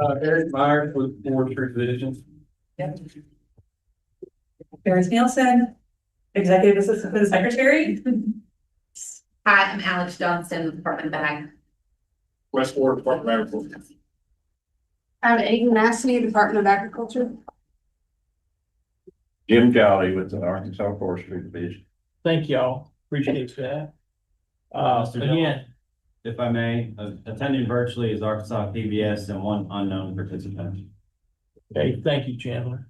Eric Meyer for the Forestry position. Yep. Terrence Nielsen, Executive Assistant for the Secretary. Hi, I'm Alex Johnston, Department of Ag. West Florida Department of Agriculture. I'm Aiden Massey, Department of Agriculture. Jim Gowdy with the Arkansas Forestry Division. Thank y'all. Appreciate that. Again, If I may, attending virtually is Arkansas PBS and one unknown participant. okay, thank you, Chandler.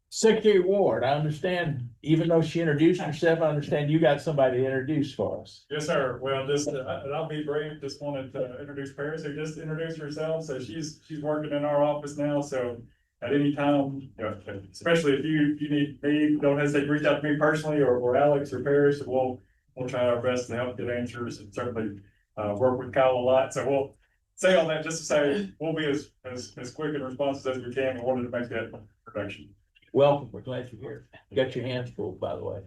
Secretary Ward, I understand, even though she introduced herself, I understand you got somebody to introduce for us. Yes, sir. Well, just, I'll be brief. Just wanted to introduce Paris, who just introduced herself. So she's working in our office now. So at any time, you know, especially if you need me, don't hesitate to reach out to me personally or Alex or Paris, and we'll try our best to help get answers and certainly work with Kyle a lot. So we'll say all that just to say we'll be as quick and responsive as we can. We wanted to make that production. Welcome, we're glad you're here. Got your hands full, by the way.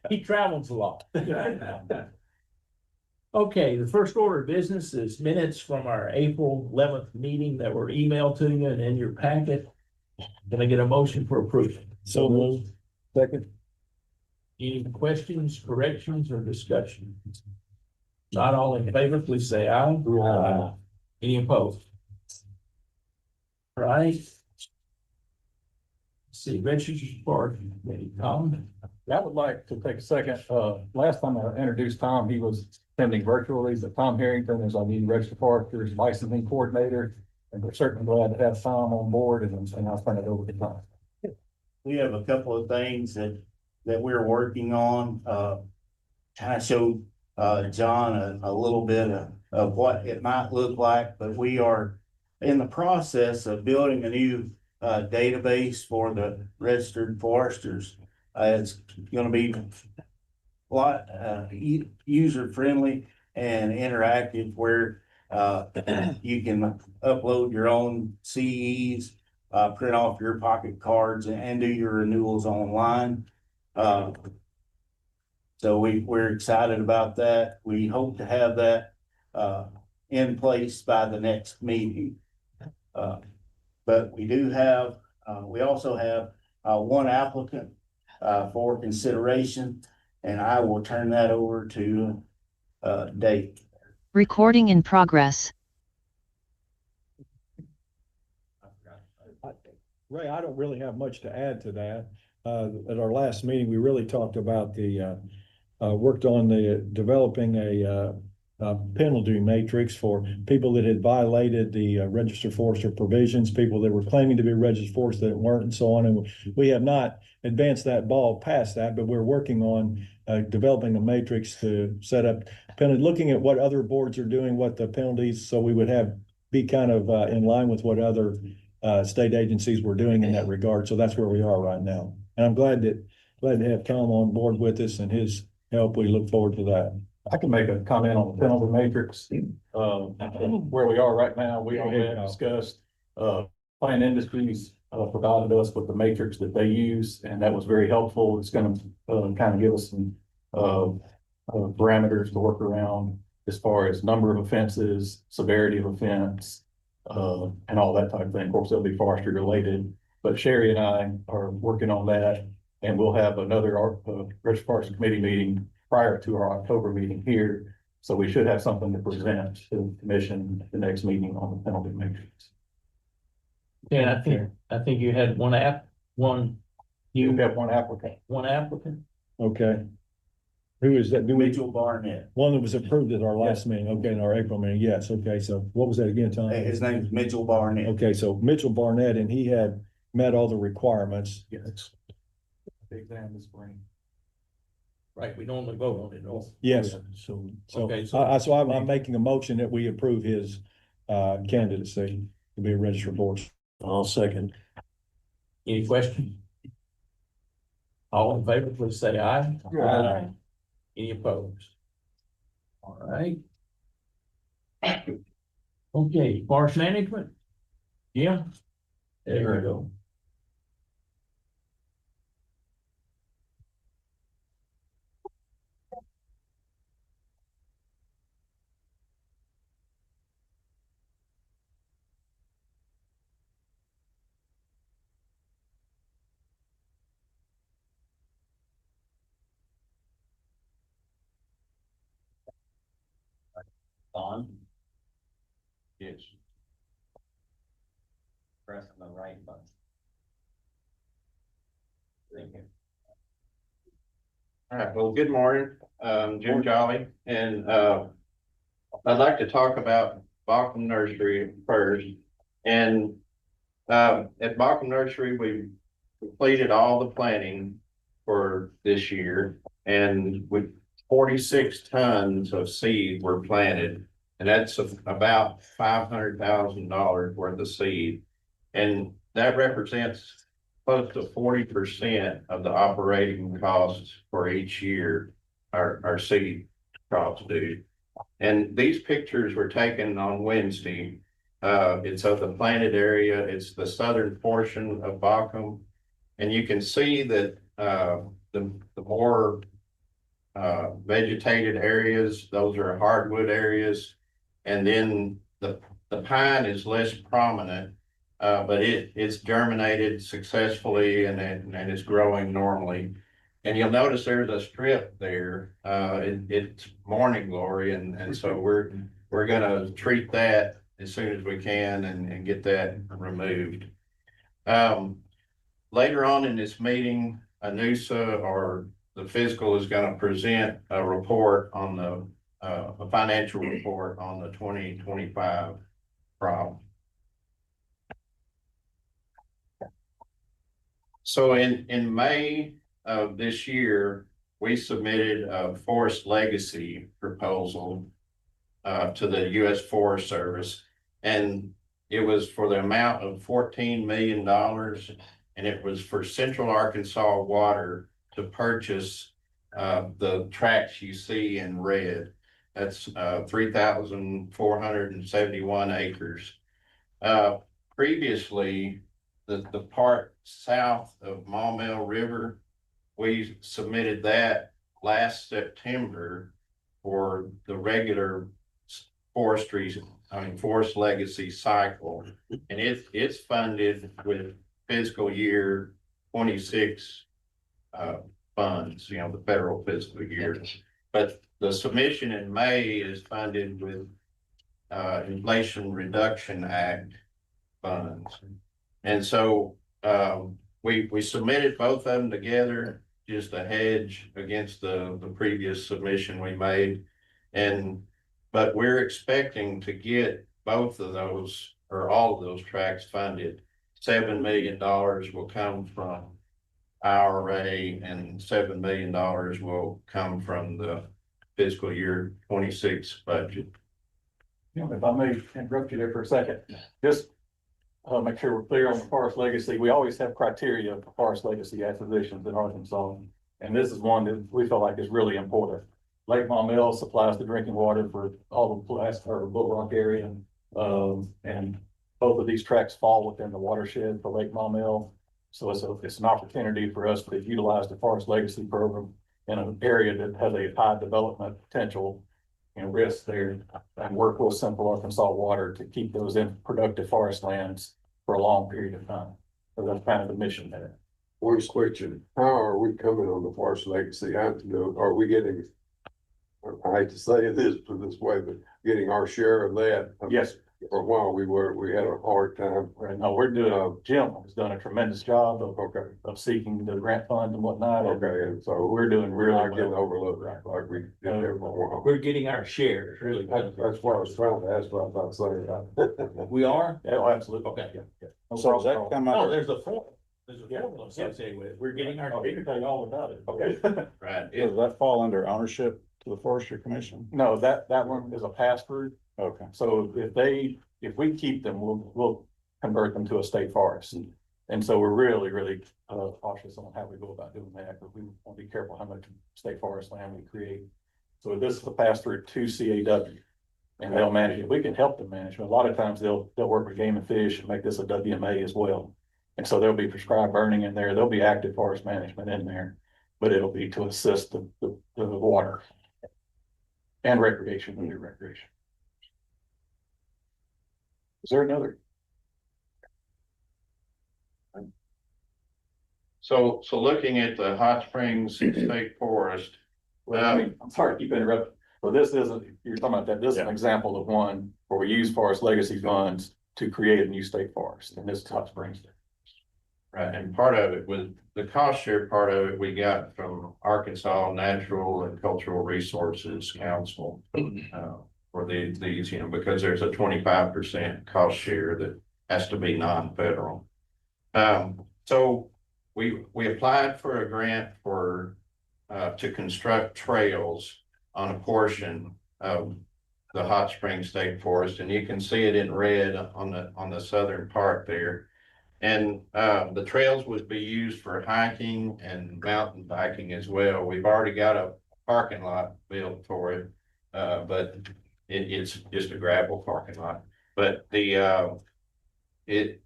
He travels a lot. Okay, the first order of business is minutes from our April 11th meeting that were emailed to you and in your packet. Can I get a motion for approval? So moved. Second. Any questions, corrections, or discussion? Not all in favor, please say aye. Aye. Any opposed? Right. See, registration for Tom. I would like to take a second. Last time I introduced Tom, he was attending virtually, but Tom Harrington is our new registered foresters licensing coordinator. And we're certainly glad to have Tom on board, and I'll turn it over to Tom. We have a couple of things that we're working on, kind of show John a little bit of what it might look like, but we are in the process of building a new database for the registered foresters. It's going to be a lot user friendly and interactive, where you can upload your own CEs, print off your pocket cards, and do your renewals online. So we're excited about that. We hope to have that in place by the next meeting. But we do have, we also have one applicant for consideration, and I will turn that over to Dave. Recording in progress. Ray, I don't really have much to add to that. At our last meeting, we really talked about worked on developing a penalty matrix for people that had violated the registered forester provisions, people that were claiming to be registered foresters that weren't, and so on. And we have not advanced that ball past that, but we're working on developing a matrix to set up penalty, looking at what other boards are doing, what the penalties, so we would be kind of in line with what other state agencies were doing in that regard. So that's where we are right now. And I'm glad to have Tom on board with us and his help. We look forward to that. I can make a comment on the penalty matrix. Where we are right now, we already discussed, Plant Industries provided us with the matrix that they use, and that was very helpful. It's going to kind of give us some parameters to work around as far as number of offenses, severity of offense, and all that type of thing. Of course, they'll be forestry related, but Sherry and I are working on that, and we'll have another Registered Forestry Committee meeting prior to our October meeting here. So we should have something to present to the commission at the next meeting on the penalty matrix. Yeah, I think you had one You have one applicant. one applicant. Okay. Who is that? Mitchell Barnett. One that was approved at our last meeting. Okay, in our April meeting. Yes. Okay. So what was that again, Tom? His name is Mitchell Barnett. Okay. So Mitchell Barnett, and he had met all the requirements. Yes. The exam this spring. Right, we normally vote on it, no? Yes. So I'm making a motion that we approve his candidacy to be a registered forester. I'll second. Any questions? All in favor, please say aye. Aye. Any opposed? All right. Okay, forest management. Yeah. There we go. Yes. Press the right button. Thank you. All right, well, good morning, Jim Jolly, and, I'd like to talk about Bauckham Nursery first. And, at Bauckham Nursery, we completed all the planning for this year. And with 46 tons of seed were planted, and that's about $500,000 worth of seed. And that represents close to 40% of the operating costs for each year our seed crops do. And these pictures were taken on Wednesday. It's of the planted area. It's the southern portion of Bauckham. And you can see that the more vegetated areas, those are hardwood areas. And then the pine is less prominent, but it's germinated successfully and it's growing normally. And you'll notice there's a strip there. It's morning glory, and so we're gonna treat that as soon as we can and get that removed. Later on in this meeting, Anusa or the fiscal is gonna present a report on a financial report on the 2025 crop. So in May of this year, we submitted a forest legacy proposal to the U.S. Forest Service, and it was for the amount of $14 million, and it was for Central Arkansas Water to purchase the tracts you see in red. That's 3,471 acres. Previously, the part south of Maumelle River, we submitted that last September for the regular forest legacy cycle. And it's funded with fiscal year 26 funds, the federal fiscal year. But the submission in May is funded with Inflation Reduction Act funds. And so we submitted both of them together, just a hedge against the previous submission we made. But we're expecting to get both of those or all of those tracts funded. $7 million will come from IRA and $7 million will come from the fiscal year 26 budget. If I may interrupt you there for a second, just make sure we're clear on the forest legacy. We always have criteria for forest legacy acquisitions in Arkansas. And this is one that we feel like is really important. Lake Maumelle supplies the drinking water for all the Bull Rock area. And both of these tracts fall within the watershed for Lake Maumelle. So it's an opportunity for us to utilize the forest legacy program in an area that has a high development potential and risk there, and work with Central Arkansas Water to keep those in productive forest lands for a long period of time. So that's kind of the mission there. One question, how are we coming on the forest legacy? Are we getting, I hate to say this way, but getting our share of that? Yes. For a while, we had a hard time. Right. No, we're doing, Jim has done a tremendous job of seeking the grant funds and whatnot. Okay, and so we're doing we're really not getting well. overlooked like we did there for a while. We're getting our shares, really. That's what I was trying to ask, what I thought saying. We are? Yeah, absolutely. Okay. No So does that problem. come No, out? there's a formula. There's a formula associated with it. We're getting our. Oh, you can tell you all about it. Okay. Right. Does that fall under ownership to the Forestry Commission? No, that one is a pass through. Okay. So if we keep them, we'll convert them to a state forest. And so we're really cautious on how we go about doing that, because we want to be careful how much state forest land we create. So this is a pass through to CAW, and they'll manage it. We can help them manage it. A lot of times they'll work with Game and Fish and make this a WMA as well. And so there'll be prescribed burning in there. There'll be active forest management in there, but it'll be to assist the water and recreation, under recreation. Is there another? So looking at the Hot Springs State Forest, Well, I'm sorry to keep interrupting. So this isn't, you're talking about that, this is an example of one where we use forest legacy funds to create a new state forest, and this is Hot Springs. Right, and part of it was, the cost share part of it, we got from Arkansas Natural and Cultural Resources Council. For these, because there's a 25% cost share that has to be non-federal. So we applied for a grant for, to construct trails on a portion of the Hot Springs State Forest, and you can see it in red on the southern part there. And the trails would be used for hiking and mountain biking as well. We've already got a parking lot built for it, but it's just a gravel parking lot. But it's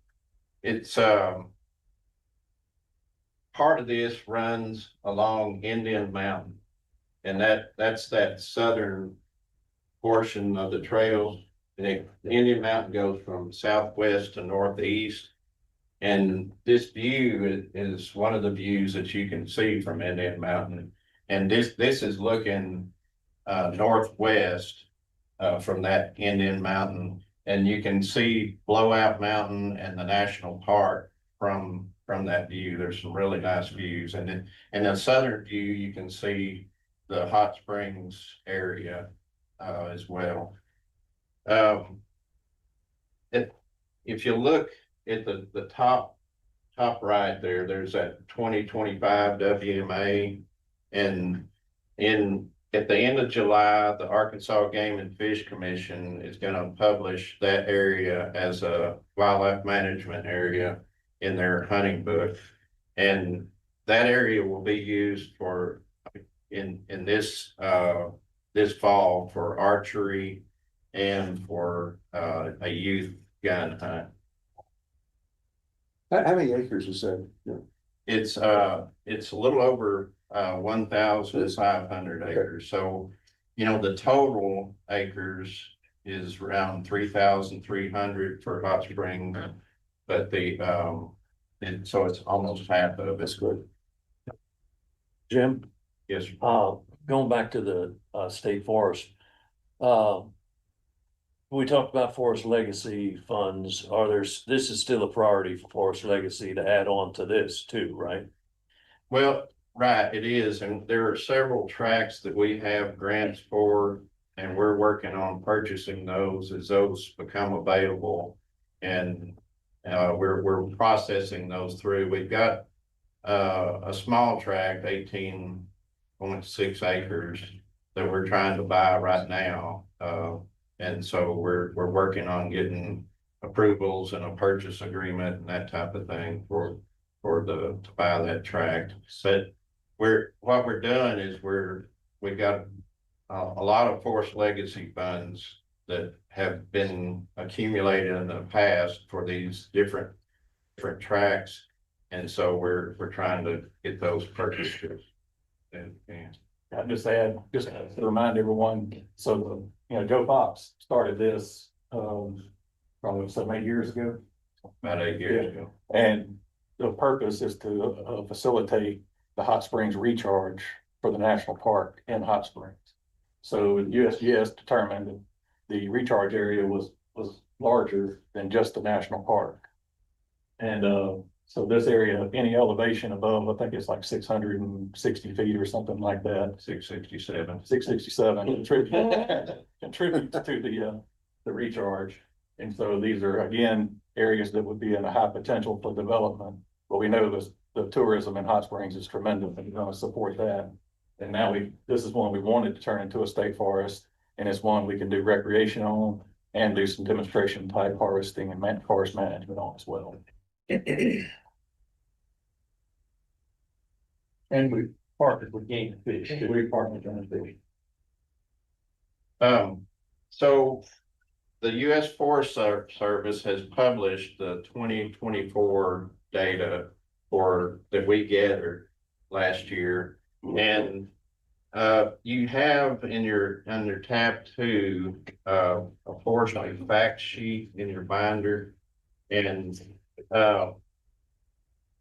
part of this runs along Indian Mountain, and that's that southern portion of the trails. And the Indian Mountain goes from southwest to northeast. And this view is one of the views that you can see from Indian Mountain. And this is looking northwest from that Indian Mountain. And you can see Blowout Mountain and the national park from that view. There's some really nice views. And then in the southern view, you can see the Hot Springs area as well. If you look at the top right there, there's that 2025 WMA, and at the end of July, the Arkansas Game and Fish Commission is going to publish that area as a wildlife management area in their hunting book, and that area will be used for in this this fall for archery and for a youth gun hunt. How many acres is that? It's a little over 1,500 acres. So, the total acres is around 3,300 for Hot Springs, but so it's almost half of it. That's good. Jim, Yes, sir. going back to the state forest, we talked about forest legacy funds. This is still a priority for forest legacy to add on to this too, right? Well, right, it is, and there are several tracks that we have grants for, and we're working on purchasing those as those become available. And we're processing those through. We've got a small tract, 18.6 acres, that we're trying to buy right now. And so we're working on getting approvals and a purchase agreement and that type of thing to buy that tract. But what we're doing is we've got a lot of forest legacy funds that have been accumulated in the past for these different tracts. And so we're trying to get those purchased. And I just to remind everyone, so, Joe Fox started this, probably 7, 8 years ago. about 8 years ago. And the purpose is to facilitate the Hot Springs recharge for the national park in Hot Springs. So USGS determined that the recharge area was larger than just the national park. And so this area, any elevation above, I think it's like 660 feet or something like that. 667. 667 contributes to the recharge. And so these are, again, areas that would be in a high potential for development. But we know the tourism in Hot Springs is tremendous, and we're going to support that. And now this is one we wanted to turn into a state forest, and it's one we can do recreation on and do some demonstration type harvesting and forest management on as well. And we partnered with Game and Fish. We partnered with Game and Fish. So the U.S. Forest Service has published the 2024 data that we gathered last year. And you have under tab 2 a forestry fact sheet in your binder, and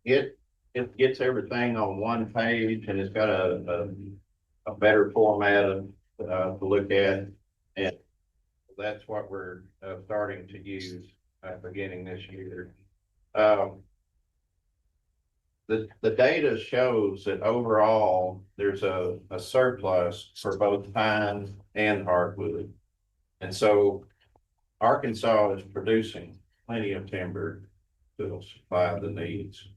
it gets everything on one page, and it's got a better format to look at. And that's what we're starting to use beginning this year. The data shows that overall, there's a surplus for both pine and hardwood. And so Arkansas is producing plenty of timber to supply the needs.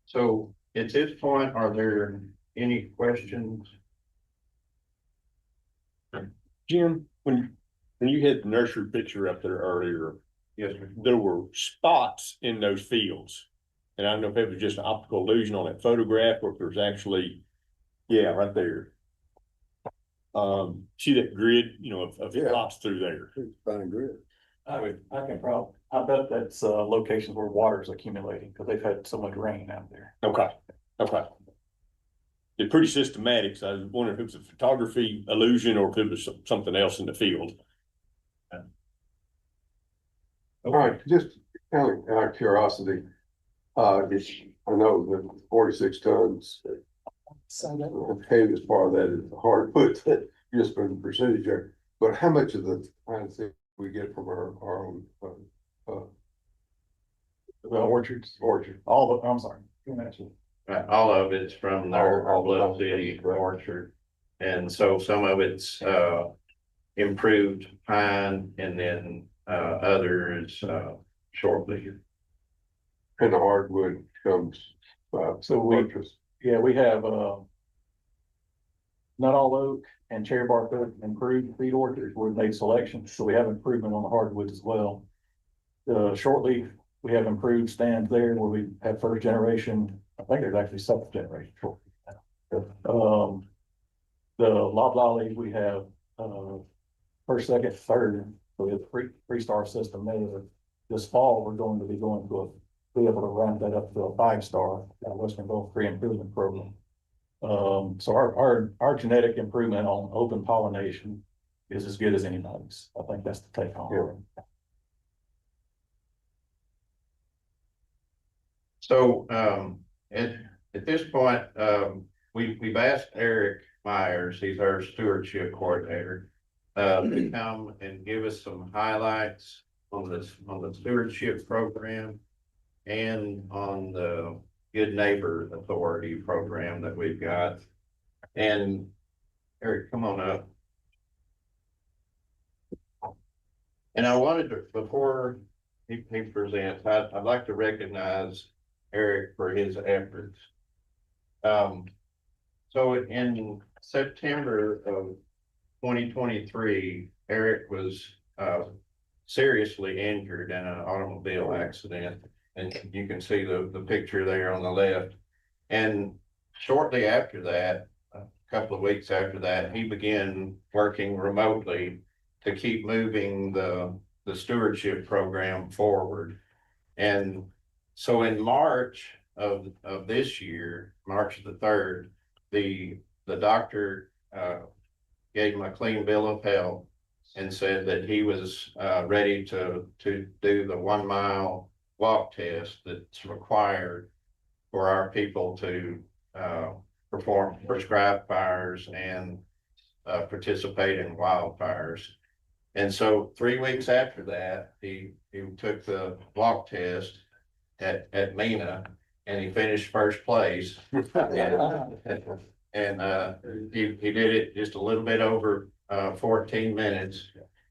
So at this point, are there any questions? Jim, when you had the nursery picture up there earlier, Yes, sir. there were spots in those fields. And I don't know if it was just an optical illusion on that photograph or if there's actually, yeah, right there. See that grid, you know, of Yeah. spots through there. Fine grid. I can probably, I bet that's locations where water's accumulating because they've had so much rain out there. Okay, okay. It's pretty systematic, so I was wondering if it was a photography illusion or if it was something else in the field. All right, just kind of out of curiosity, I know that 46 tons, heaviest part of that is the hardwood, just from the percentage there. But how much of the kind of thing we get from our own Orchards, orchard? all the, I'm sorry. You mentioned. All of it's from their All Bluff City orchard. And so some of it's improved pine and then others shortly. And the hardwood comes So we have nut all oak and cherry bark oak improved feed orchards. We've made selections, so we have improvement on the hardwood as well. Shortleaf, we have improved stands there where we have first generation. I think there's actually second generation shortleaf now. The loblolly, we have first, second, third. So we have a three-star system there. This fall, we're going to be going to be able to ramp that up to a 5-star Western Gulf Tree Improvement Program. So our genetic improvement on open pollination is as good as anybody's. I think that's the take home. Yeah. So at this point, we've asked Eric Myers, he's our stewardship coordinator, to come and give us some highlights on the stewardship program and on the Good Neighbor Authority program that we've got. And Eric, come on up. And I wanted to, before he presents, I'd like to recognize Eric for his efforts. So in September of 2023, Eric was seriously injured in an automobile accident. And you can see the picture there on the left. And shortly after that, a couple of weeks after that, he began working remotely to keep moving the stewardship program forward. And so in March of this year, March the 3rd, the doctor gave him a clean bill of health and said that he was ready to do the 1 mile walk test that's required for our people to perform prescribed fires and participate in wildfires. And so 3 weeks after that, he took the walk test at MENA and he finished first place. And he did it just a little bit over 14 minutes.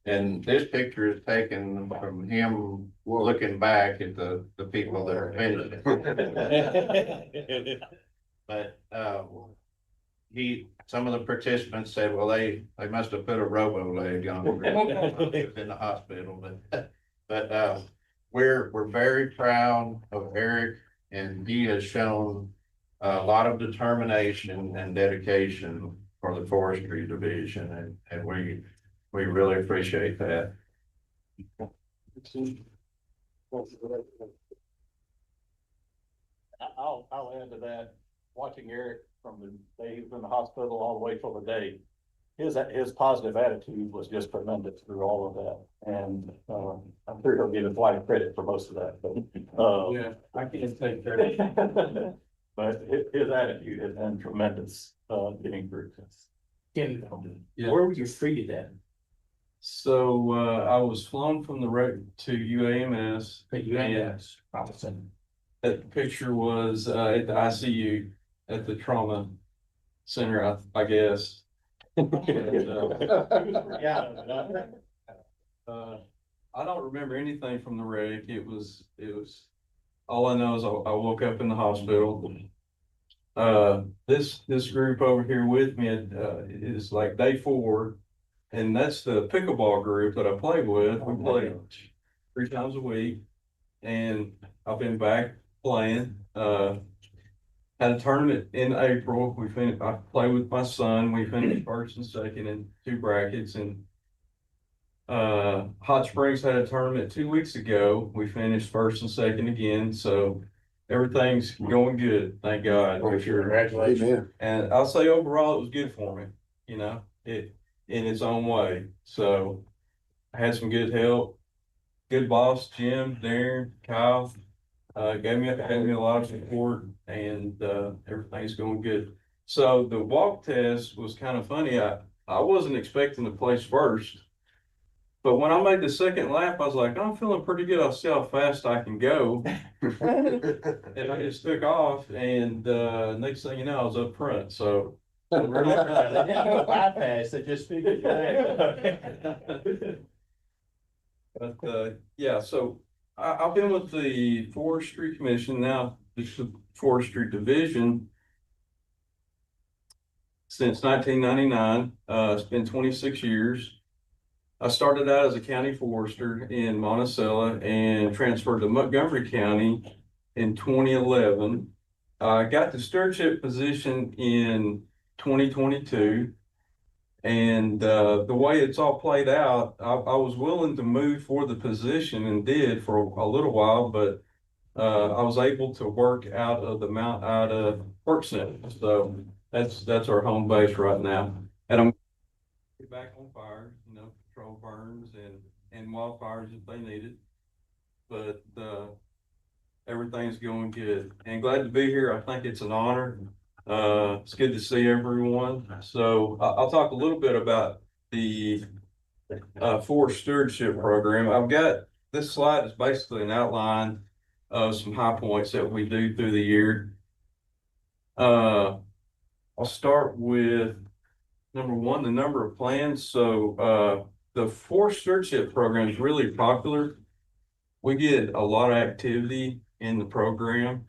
And this picture is taken from him looking back at the people that are finishing. But some of the participants said, well, they must have put a robo leg on him in the hospital. But we're very proud of Eric, and he has shown a lot of determination and dedication for the forestry division, and we really appreciate that. I'll add to that, watching Eric from the day he was in the hospital all the way till the day, his positive attitude was just tremendous through all of that. And I'm sure he'll give his wife credit for most of that, but yeah, I can't take credit. But his attitude has been tremendous, getting through this. Ken, where were you treated at? So, I was flown from the rec to UAMS. That you had us, Robinson. That picture was, at the ICU, at the trauma center, I guess. I don't remember anything from the wreck. It was, all I know is I woke up in the hospital. This group over here with me, is like day 4. And that's the pickleball group that I play with. We play 3 times a week. And I've been back playing, had a tournament in April. I played with my son. We finished first and second in 2 brackets, and Hot Springs had a tournament 2 weeks ago. We finished first and second again, so everything's going good, thank God. For sure. Congratulations. And I'll say overall, it was good for me, you know, it in its own way. So I had some good help, good boss, Jim, Darren, Kyle, gave me a lot of support, and everything's going good. So the walk test was kind of funny. I wasn't expecting to place first. But when I made the second lap, I was like, I'm feeling pretty good. I'll see how fast I can go. And I just took off, and next thing you know, I was up front. So They didn't go bypass, they just figured it out. But yeah, so I've been with the Forestry Commission now, the Forestry Division, since 1999. It's been 26 years. I started out as a county forester in Monticello and transferred to Montgomery County in 2011. I got the stewardship position in 2022. And the way it's all played out, I was willing to move for the position and did for a little while, but I was able to work out of the Mount Ida Work Center. So that's our home base right now. And I'm back on fires, you know, control burns and wildfires if they need it. But everything's going good. And glad to be here. I think it's an honor. It's good to see everyone. So I'll talk a little bit about the forest stewardship program. I've got this slide is basically an outline of some high points that we do through the year. I'll start with number 1, the number of plans. So the forest stewardship program is really popular. We get a lot of activity in the program.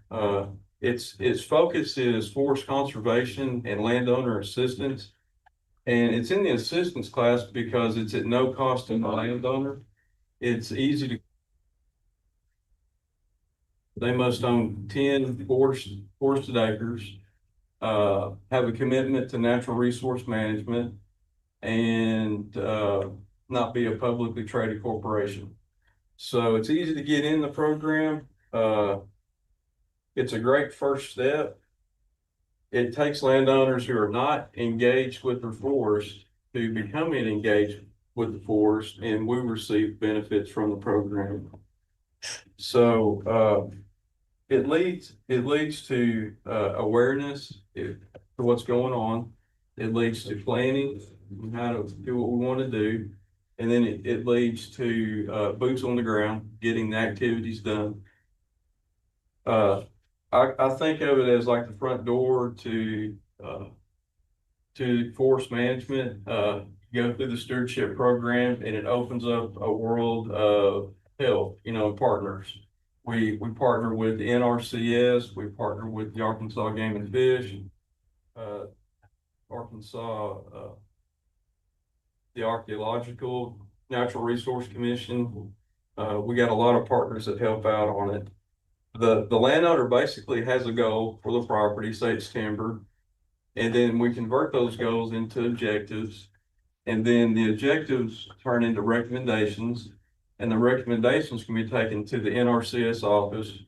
Its focus is forest conservation and landowner assistance. And it's in the assistance class because it's at no cost to the landowner. It's easy to, they must own 10 forested acres, have a commitment to natural resource management, and not be a publicly traded corporation. So it's easy to get in the program. It's a great first step. It takes landowners who are not engaged with their forest to becoming engaged with the forest, and we receive benefits from the program. So it leads to awareness to what's going on. It leads to planning, how to do what we want to do, and then it leads to boots on the ground, getting the activities done. I think of it as like the front door to forest management. You go through the stewardship program, and it opens up a world of help, you know, partners. We partner with the NRCS, we partner with the Arkansas Game and Fish, Arkansas, the Archaeological Natural Resource Commission. We got a lot of partners that help out on it. The landowner basically has a goal for the property, say it's timber, and then we convert those goals into objectives, and then the objectives turn into recommendations, and the recommendations can be taken to the NRCS office.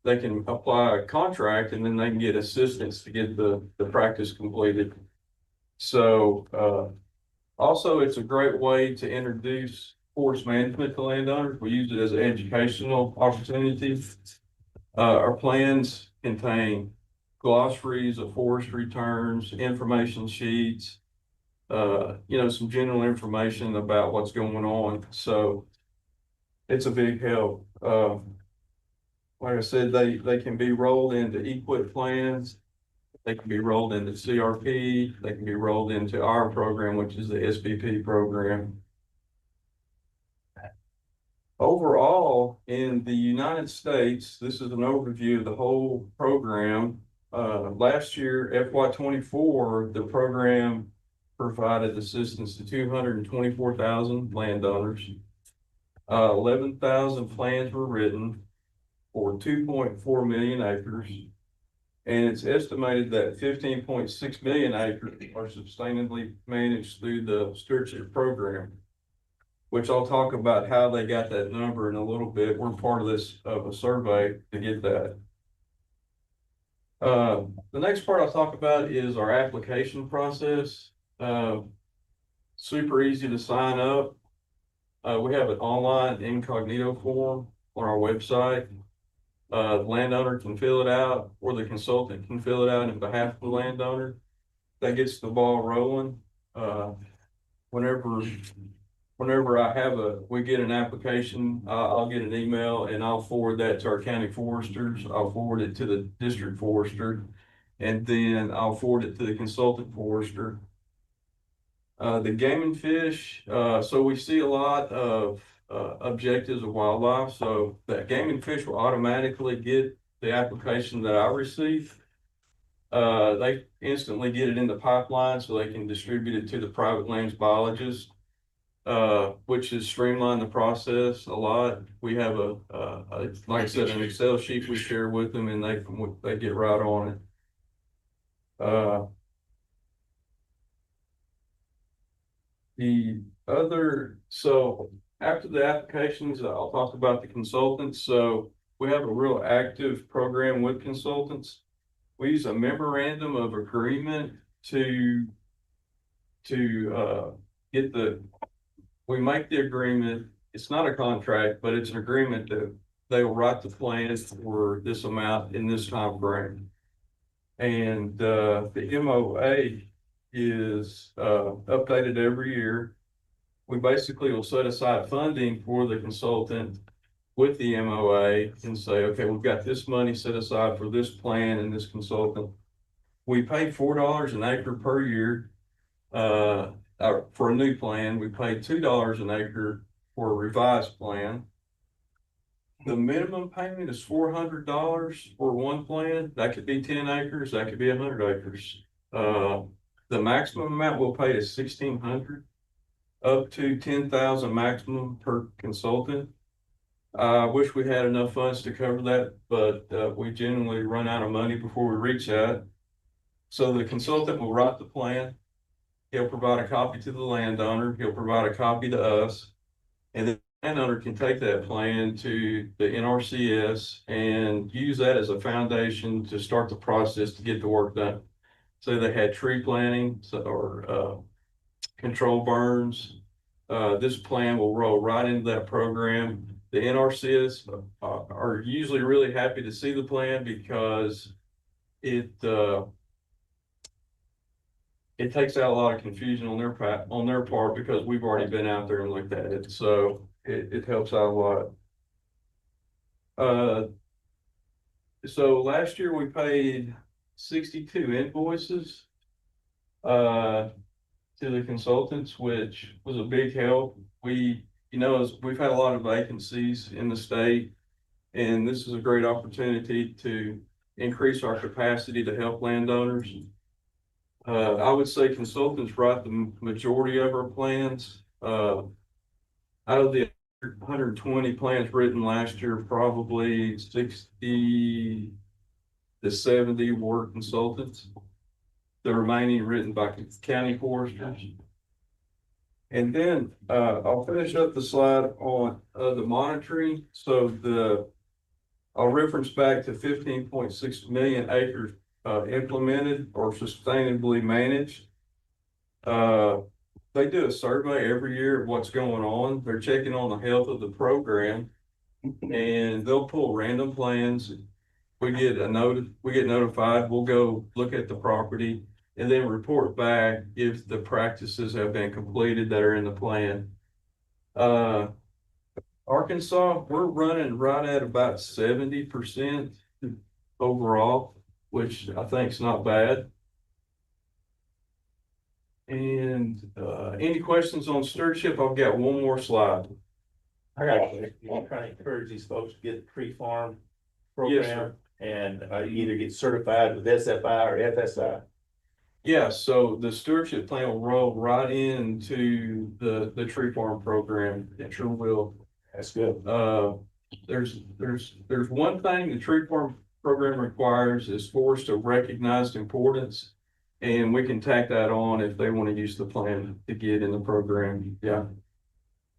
They can apply a contract, and then they can get assistance to get the practice completed. So also, it's a great way to introduce forest management to landowners. We use it as an educational opportunity. Our plans contain glossaries of forestry terms, information sheets, some general information about what's going on. So it's a big help. Like I said, they can be rolled into EQIP plans. They can be rolled into CRP. They can be rolled into our program, which is the SBP program. Overall, in the United States, this is an overview of the whole program. Last year, FY24, the program provided assistance to 224,000 landowners. 11,000 plans were written for 2.4 million acres. And it's estimated that 15.6 million acres are sustainably managed through the stewardship program, which I'll talk about how they got that number in a little bit. We're part of a survey to get that. The next part I'll talk about is our application process. Super easy to sign up. We have an online incognito form on our website. The landowner can fill it out, or the consultant can fill it out on behalf of the landowner. That gets the ball rolling. Whenever we get an application, I'll get an email and I'll forward that to our county foresters. I'll forward it to the district forester, and then I'll forward it to the consultant forester. The game and fish, so we see a lot of objectives of wildlife. So that game and fish will automatically get the application that I receive. They instantly get it in the pipeline so they can distribute it to the private lands biologists, which has streamlined the process a lot. We have like I said, an Excel sheet we share with them, and they get right on it. So after the applications, I'll talk about the consultants. So we have a real active program with consultants. We use a memorandum of agreement to we make the agreement. It's not a contract, but it's an agreement that they will write the plans for this amount in this time frame. And the MOA is updated every year. We basically will set aside funding for the consultant with the MOA and say, okay, we've got this money set aside for this plan and this consultant. We pay $4 an acre per year for a new plan. We pay $2 an acre for a revised plan. The minimum payment is $400 for one plan. That could be 10 acres. That could be 100 acres. The maximum amount we'll pay is $1,600, up to $10,000 maximum per consultant. I wish we had enough funds to cover that, but we generally run out of money before we reach that. So the consultant will write the plan. He'll provide a copy to the landowner. He'll provide a copy to us, and the landowner can take that plan to the NRCS and use that as a foundation to start the process to get the work done. So they had tree planting or control burns. This plan will roll right into that program. The NRCS are usually really happy to see the plan because it takes out a lot of confusion on their part because we've already been out there and looked at it. So it helps out a lot. So last year we paid 62 invoices to the consultants, which was a big help. We've had a lot of vacancies in the state, and this is a great opportunity to increase our capacity to help landowners. I would say consultants write the majority of our plans. Out of the 120 plans written last year, probably 60 to 70 were consultants. The remaining written by county foresters. And then I'll finish up the slide on the monitoring. So I'll reference back to 15.6 million acres implemented or sustainably managed. They do a survey every year of what's going on. They're checking on the health of the program, and they'll pull random plans we get notified, we'll go look at the property and then report back if the practices have been completed that are in the plan. Arkansas, we're running right at about 70% overall, which I think is not bad. And any questions on stewardship? I've got one more slide. I got you. I'm trying to encourage these folks to get the tree farm Yes, program and either get certified with SFI or FSI. Yeah, so the stewardship plan will roll right into the tree farm program. It sure will. That's good. There's one thing the tree farm program requires is for us to recognize importance. And we can tack that on if they want to use the plan to get in the program. Yeah.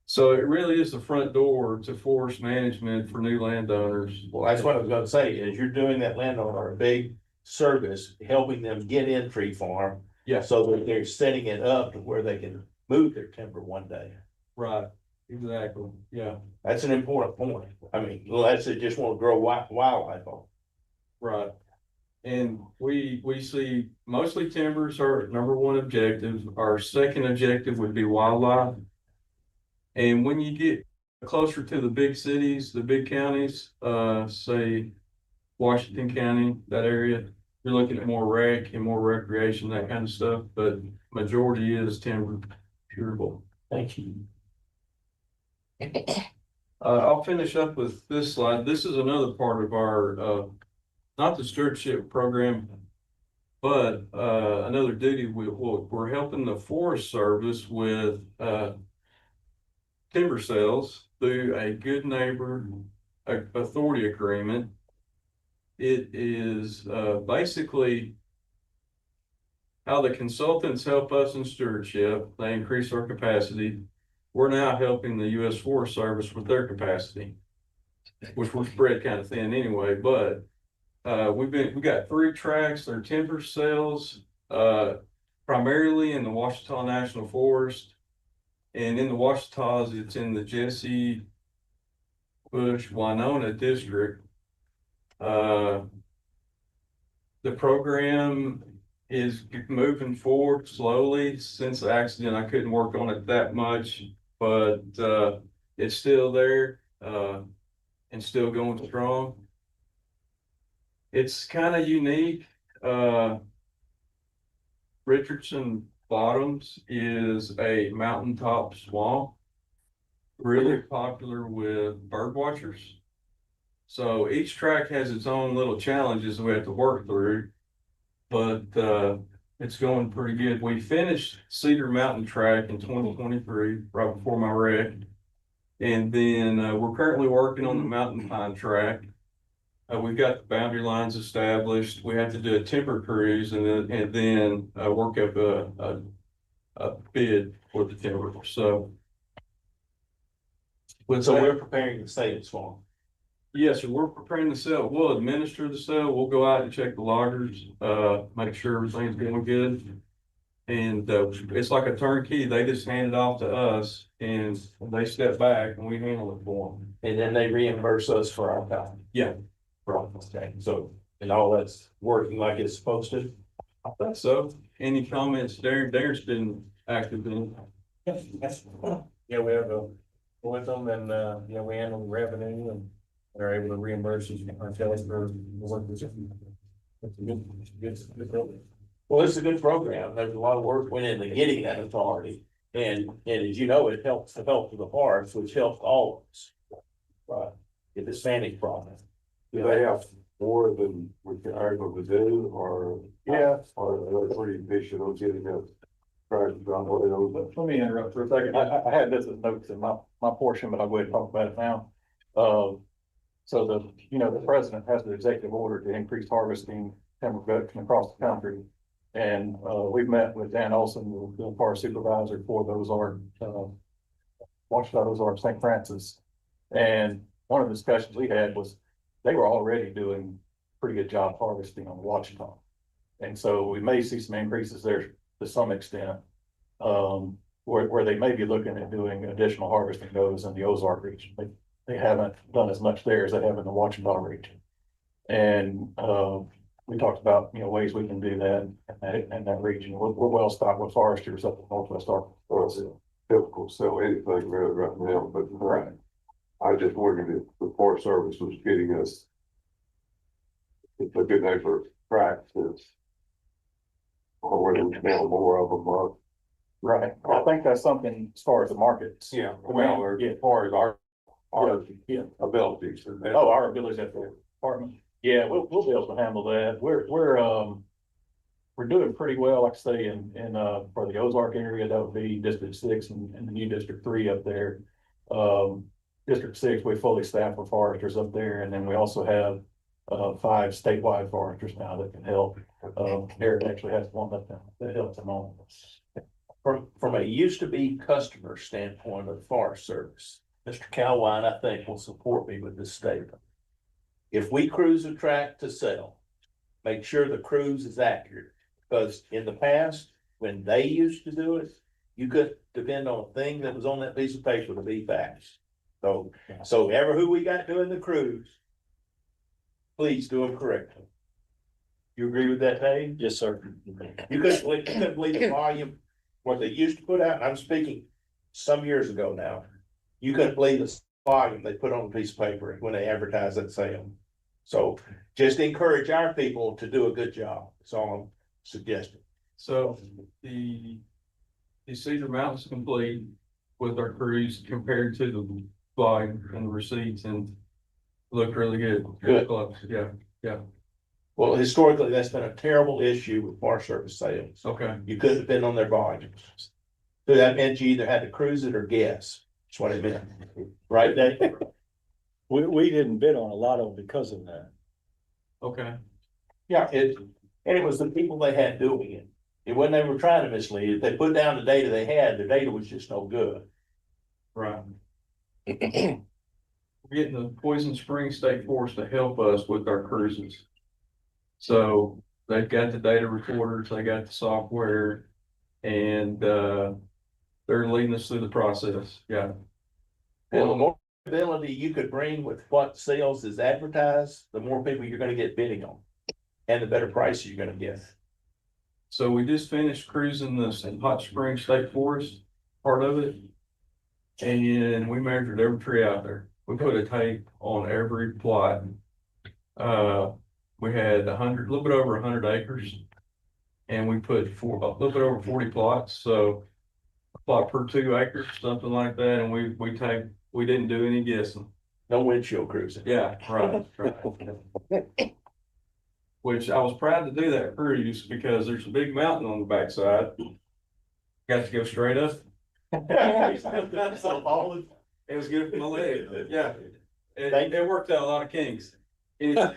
So it really is the front door to forest management for new landowners. Well, that's what I was gonna say, is you're doing that landowner a big service, helping them get in tree farm. Yeah. So that they're setting it up to where they can move their timber one day. Right, exactly, yeah. That's an important point. I mean, let's say just want to grow wildlife on. Right. And we see mostly timbers are number one objective. Our second objective would be wildlife. And when you get closer to the big cities, the big counties, say Washington County, that area, you're looking at more rec and more recreation, that kind of stuff, but majority is timber curable. Thank you. I'll finish up with this slide. This is another part of our, not the stewardship program, but another duty we're helping the Forest Service with timber sales through a good neighbor authority agreement. It is basically how the consultants help us in stewardship. They increase our capacity. We're now helping the U.S. Forest Service with their capacity, which we're spread kind of thin anyway. But we got 3 tracks. They're timber sales, primarily in the Ouachita National Forest. And in the Ouachitas, it's in the Jesse Bush Winona district. The program is moving forward slowly. Since the accident, I couldn't work on it that much, but it's still there and still going strong. It's kind of unique. Richardson Bottoms is a mountaintop swamp, really popular with bird watchers. So each track has its own little challenges we have to work through, but it's going pretty good. We finished Cedar Mountain Track in 2023, right before my wreck. And then we're currently working on the Mountain Pine Track. We've got the boundary lines established. We have to do a timber cruise and then work up a bid for the timber. So we're preparing the sales farm. Yes, sir. We're preparing to sell. We'll administer the sale. We'll go out and check the loggers, make sure everything's going good. And it's like a turnkey. They just hand it off to us and they step back and we handle it for them. And then they reimburse us for our time. Yeah. Right. Okay. So, and all that's working like it's supposed to? I think so. Any comments? Darren's been active in it. Yeah, we have with them and, we handle the revenue and they're able to reimburse us ourselves for the work. It's a good program. Well, it's a good program. There's a lot of work went into getting that authority. And as you know, it helps the health of the forest, which helps all of us. Right. Get the Spanish problem. Do they have more than we can able to do, or? Yeah. Or are they pretty patient on getting that? Let me interrupt for a second. I had this as notes in my portion, but I'll go ahead and talk about it now. So the president has the executive order to increase harvesting timber production across the country. And we've met with Dan Olson, the forest supervisor for those are Ouachita, those are St. Francis. And one of the discussions we had was they were already doing a pretty good job harvesting on Ouachita. And so we may see some increases there to some extent, where they may be looking at doing additional harvesting those in the Ozark region. They haven't done as much there as they have in the Ouachita region. And, we talked about, ways we can do that in that region. We're well stocked with foresters up in Northwest Arkansas. Well, it's difficult to sell anything really right now, but Right. I just wondered if the Forest Service was getting us a good neighbor practice. Or whether we now more of them are. Right. I think that's something as far as the markets. Yeah, well, or as far as our Yeah. abilities. Oh, our abilities at the department. Yeah, we'll be able to handle that. We're doing pretty well, like I say, in for the Ozark area, that would be District 6 and the new District 3 up there. District 6, we fully staffed with foresters up there, and then we also have 5 statewide foresters now that can help. Eric actually has one that helps them all. From a used to be customer standpoint of the Forest Service, Mr. Calwine, I think will support me with this statement. If we cruise a tract to sell, make sure the cruise is accurate, because in the past, when they used to do it, you could depend on a thing that was on that piece of paper to be facts. So ever who we got doing the cruise, please do them correctly. You agree with that, Dave? Yes, sir. You couldn't believe the volume, what they used to put out, and I'm speaking some years ago now. You couldn't believe the volume they put on a piece of paper when they advertise that sale. So just encourage our people to do a good job. That's all I'm suggesting. So the Cedar Mountain's complete with our cruise compared to the volume and the receipts, and looked really good. Good. Close. Yeah. Well, historically, that's been a terrible issue with Forest Service sales. Okay. You couldn't depend on their volumes. So that meant you either had to cruise it or guess. That's what it meant. Right, Dave? We didn't bid on a lot of them because of that. Okay. Yeah, and it was the people they had doing it. It wasn't they were trying to mislead. If they put down the data they had, the data was just no good. Right. We're getting the Poison Springs State Forest to help us with our cruises. So they've got the data recorders, they got the software, and they're leading us through the process. Yeah. Well, the more ability you could bring with what sales is advertised, the more people you're gonna get bidding on. And the better price you're gonna get. So we just finished cruising this Hot Springs State Forest, part of it. And we measured every tree out there. We put a tape on every plot. We had a little bit over 100 acres. And we put a little bit over 40 plots, so a plot per 2 acres, something like that, and we didn't do any guessing. No windshield cruising. Yeah, right. Which I was proud to do that cruise because there's a big mountain on the backside. Got to go straight up. It was good for my leg. Yeah. It worked out a lot of kinks. Well,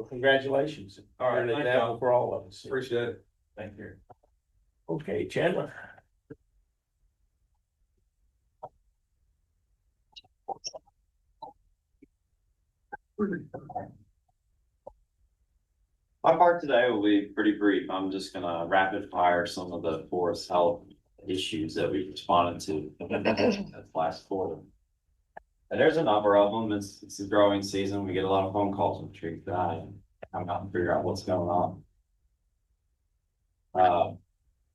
congratulations. All right, You're an thank example y'all. for all of us. Appreciate it. Thank you. Okay, Chandler. My part today will be pretty brief. I'm just gonna rapid fire some of the forest health issues that we responded to at last quarter. And there's a number of them. It's the growing season. We get a lot of phone calls when trees die and come out and figure out what's going on.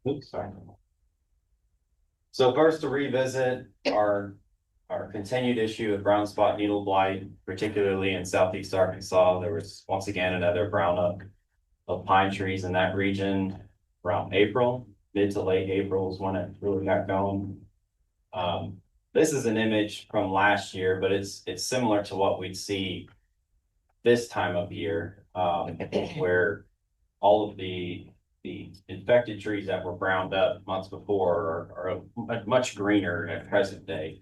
Oops, sorry. So first to revisit our continued issue of brown spot needle blight, particularly in southeast Arkansas. There was once again another brownup of pine trees in that region around April, mid to late April is when it really got going. This is an image from last year, but it's similar to what we'd see this time of year, where all of the infected trees that were browned up months before are much greener at present day.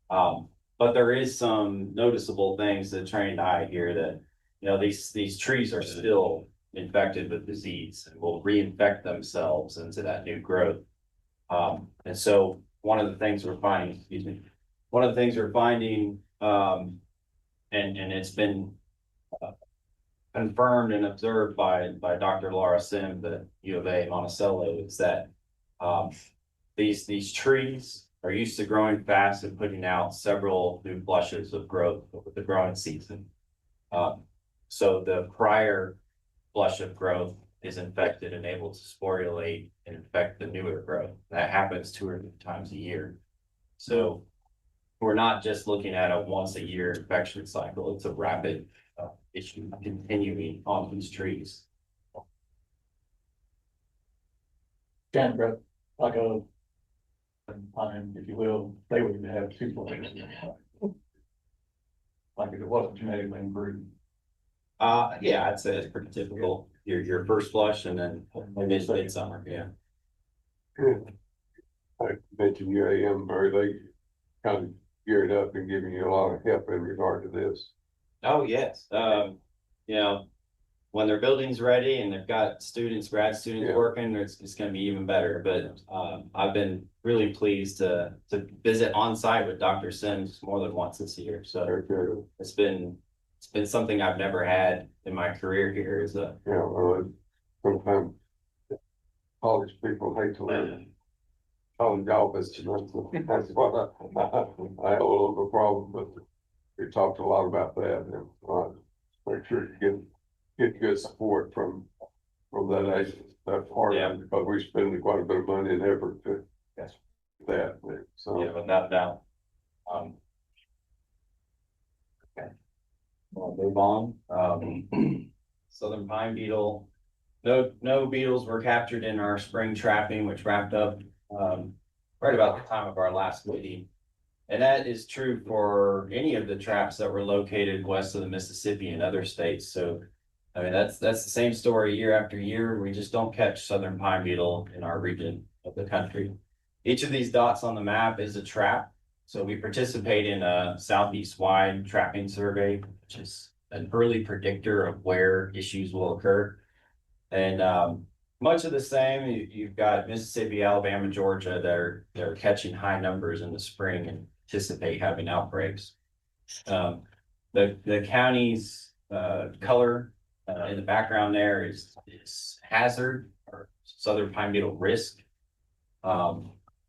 But there is some noticeable things that trained eye here that, these trees are still infected with disease and will reinfect themselves into that new growth. And so one of the things we're finding, and it's been confirmed and observed by Dr. Laura Sim, the U of A Monticello, is that these trees are used to growing fast and putting out several new flushes of growth with the growing season. So the prior flush of growth is infected and able to sporulate and infect the newer growth. That happens 2 or 3 times a year. So we're not just looking at a once a year infection cycle. It's a rapid issue continuing on these trees. Chandra, like a pine, if you will, they would have 2 flushes. Like if it wasn't genetically improved. Yeah, I'd say it's pretty typical. Your first flush and then maybe midsummer, yeah. I mentioned UAM, are they kind of geared up and giving you a lot of help in regard to this? Oh, yes. You know, when their building's ready and they've got students, grad students Yeah. working, it's gonna be even better. But I've been really pleased to visit on site with Dr. Sims more than once this year. So Okay. it's been something I've never had in my career here. Is a Yeah, well, sometimes college people hate to live college office, you know, that's what I have a little bit of a problem, but we talked a lot about that, and make sure you get good support from that agency, that part of it, because we spend quite a bit of money and effort to that, so. yeah, without doubt. Okay. We'll move on. Southern pine beetle. No beetles were captured in our spring trapping, which wrapped up right about the time of our last meeting. And that is true for any of the traps that were located west of the Mississippi and other states. So, I mean, that's the same story year after year. We just don't catch southern pine beetle in our region of the country. Each of these dots on the map is a trap. So we participate in a southeast wide trapping survey, which is an early predictor of where issues will occur. And much of the same, you've got Mississippi, Alabama, Georgia that are catching high numbers in the spring and anticipate having outbreaks. The county's color in the background there is hazard or southern pine beetle risk.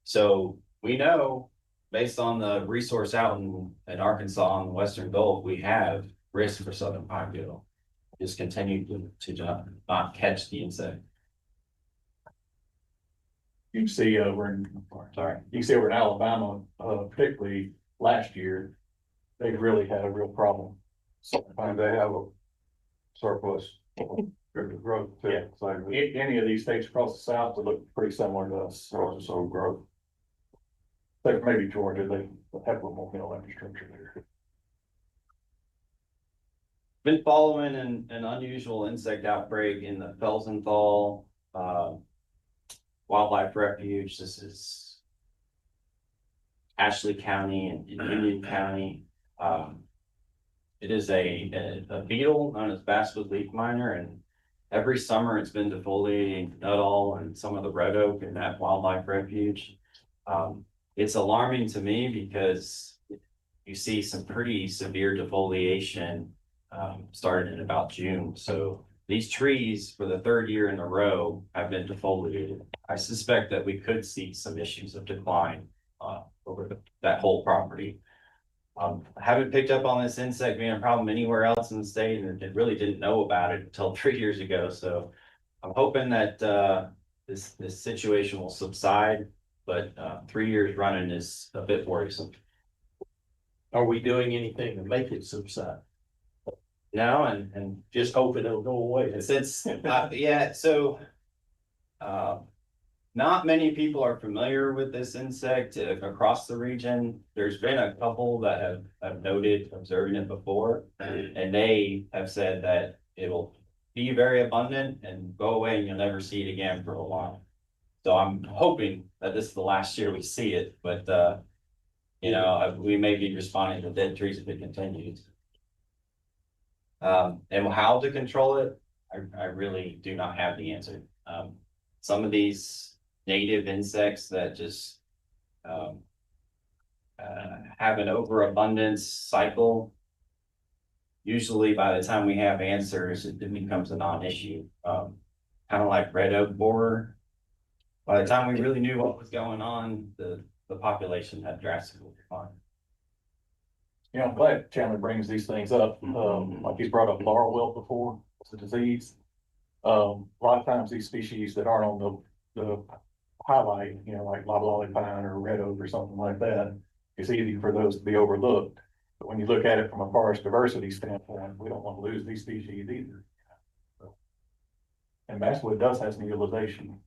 So we know based on the resource out in Arkansas and the Western Gulf, we have risk for southern pine beetle. Just continue to not catch the insect. You can see over in, you can see over in Alabama, particularly last year, they really had a real problem. And they have a surplus growth too. Yeah. Same. Any of these states across the south would look pretty similar to us. Some growth. But maybe Georgia, they have a little more mill infrastructure there. Been following an unusual insect outbreak in the Felsenthal Wildlife Refuge. This is Ashley County and Union County. It is a beetle known as basswood leaf miner, and every summer it's been defoliating Nuttall and some of the red oak in that wildlife refuge. It's alarming to me because you see some pretty severe defoliation started in about June. So these trees for the 3rd year in a row have been defoliated. I suspect that we could see some issues of decline over that whole property. I haven't picked up on this insect being a problem anywhere else in the state, and it really didn't know about it until 3 years ago. So I'm hoping that this situation will subside, but 3 years running is a bit worrisome. Are we doing anything to make it subside? No, and Just hoping it'll go away. since yeah, so not many people are familiar with this insect across the region. There's been a couple that have noted observing it before, and they have said that it will be very abundant and go away and you'll never see it again for a while. So I'm hoping that this is the last year we see it, but you know, we may be responding to dead trees if it continues. And how to control it, I really do not have the answer. Some of these native insects that just have an overabundance cycle, usually by the time we have answers, it becomes a non-issue. Kind of like red oak borer. By the time we really knew what was going on, the the population had drastically declined. Yeah, I'm glad Chandler brings these things up. Like he's brought up laurel wilt before, it's a disease. A lot of times these species that aren't on the highlight, you know, like loblolly pine or red oak or something like that, it's easy for those to be overlooked. But when you look at it from a forest diversity standpoint, we don't want to lose these species either. And basswood does have some utilization.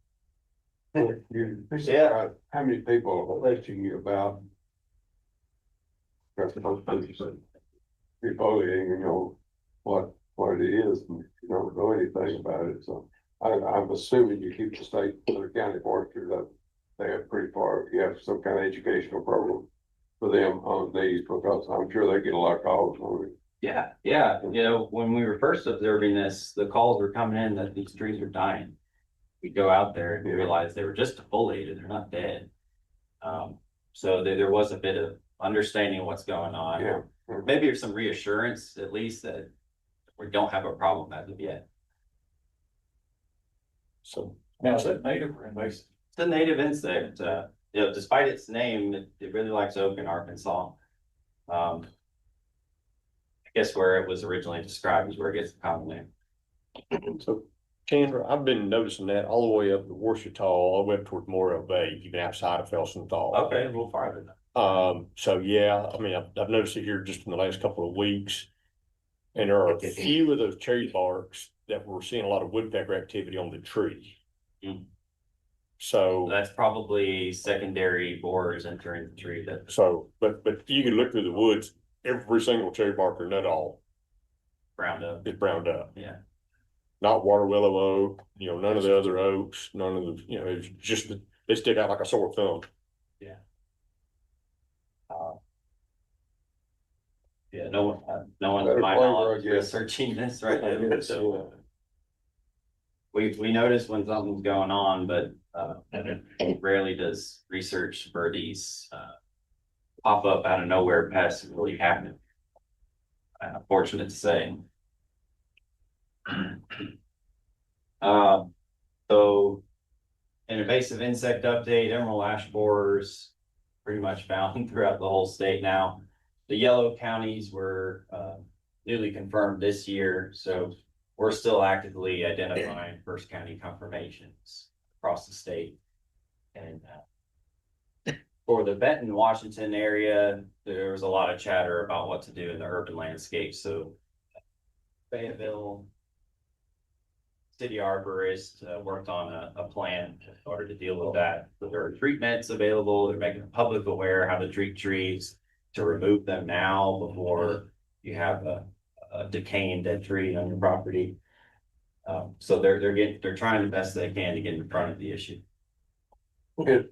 Yeah. How many people are questioning you about? Defoliating, you know, what it is, and you don't know anything about it, so I'm assuming you keep the state or the county forestry that they have pretty far, you have some kind of educational program for them on these, because I'm sure they get a lot of calls on it. Yeah, yeah, you know, when we were first observing this, the calls were coming in that these trees are dying. We go out there and realize they were just defoliated, they're not dead. So there was a bit of understanding of what's going on. Yeah. Maybe some reassurance, at least, that we don't have a problem as of yet. So now is that native or invasive? It's a native insect. You know, despite its name, it really likes oak in Arkansas. I guess where it was originally described is where it gets the common name. So Chandler, I've been noticing that all the way up to Washita, all the way up towards Memorial Bay, even outside of Felsenthal. Okay, a little farther. So yeah, I mean, I've noticed it here just in the last couple of weeks. And there are a few of those cherry barks that we're seeing a lot of woodpecker activity on the tree. Mm. So That's probably secondary borers entering the tree. But you can look through the woods, every single cherry bark or nut all Browned up. is browned up. Yeah. Not water willow oak, you know, none of the other oaks, none of the, you know, it's just, they stick out like a sore thumb. Yeah. Yeah, no one to my knowledge is researching this right now, so. We notice when something's going on, but rarely does research for these pop up out of nowhere pests really happen. Fortunate to say. So an invasive insect update, emerald ash borers pretty much found throughout the whole state now. The yellow counties were newly confirmed this year, so we're still actively identifying first county confirmations across the state. And for the Benton, Washington area, there was a lot of chatter about what to do in the urban landscape. So Fayetteville city arborist worked on a plan in order to deal with that. There are treatments available. They're making the public aware how to treat trees, to remove them now before you have a decaying dead tree on your property. So they're trying the best they can to get in front of the issue. Okay.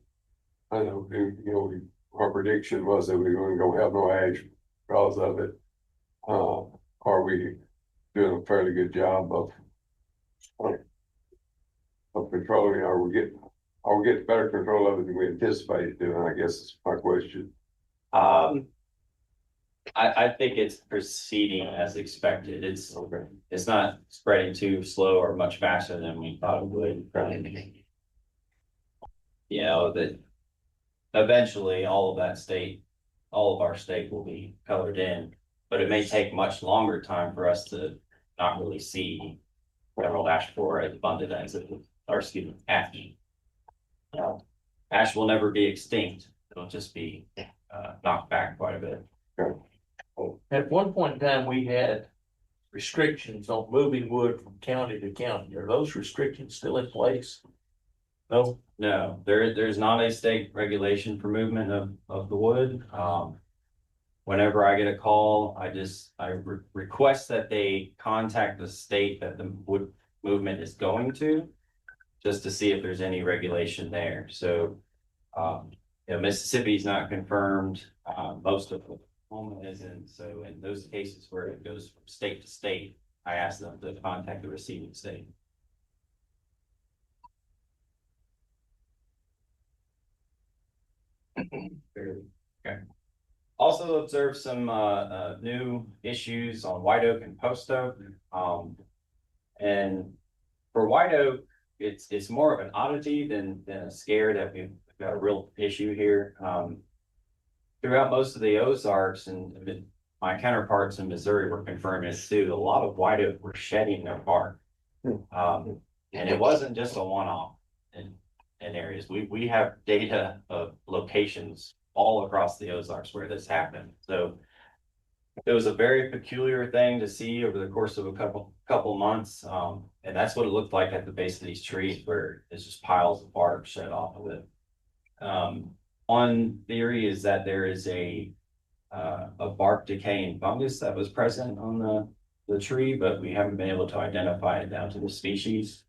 I know, you know, our prediction was that we weren't gonna have no ash because of it. Are we doing a fairly good job of controlling? Are we getting better control of it than we anticipated doing? I guess is my question. I think it's proceeding as expected. It's not spreading too slow or much faster than we thought it would. You know, that eventually all of our state will be colored in, but it may take much longer time for us to not really see emerald ash borer as abundant as it, or excuse me, ash. Ash will never be extinct. It'll just be knocked back quite a bit. At one point in time, we had restrictions on moving wood from county to county. Are those restrictions still in place? No, there's not a state regulation for movement of the wood. Whenever I get a call, I request that they contact the state that the wood movement is going to, just to see if there's any regulation there. So, you know, Mississippi's not confirmed, most of Oklahoma isn't. So in those cases where it goes from state to state, I ask them to contact the receiving state. Okay. Also observed some new issues on white oak and post oak. And for white oak, it's more of an oddity than a scare that we've got a real issue here. Throughout most of the Ozarks and my counterparts in Missouri were confirming this too. A lot of white oak were shedding their bark. And it wasn't just a one-off in areas. We have data of locations all across the Ozarks where this happened. So it was a very peculiar thing to see over the course of a couple months. And that's what it looked like at the base of these trees, where it's just piles of bark shed off of it. One theory is that there is a bark decaying fungus that was present on the tree, but we haven't been able to identify it down to the species.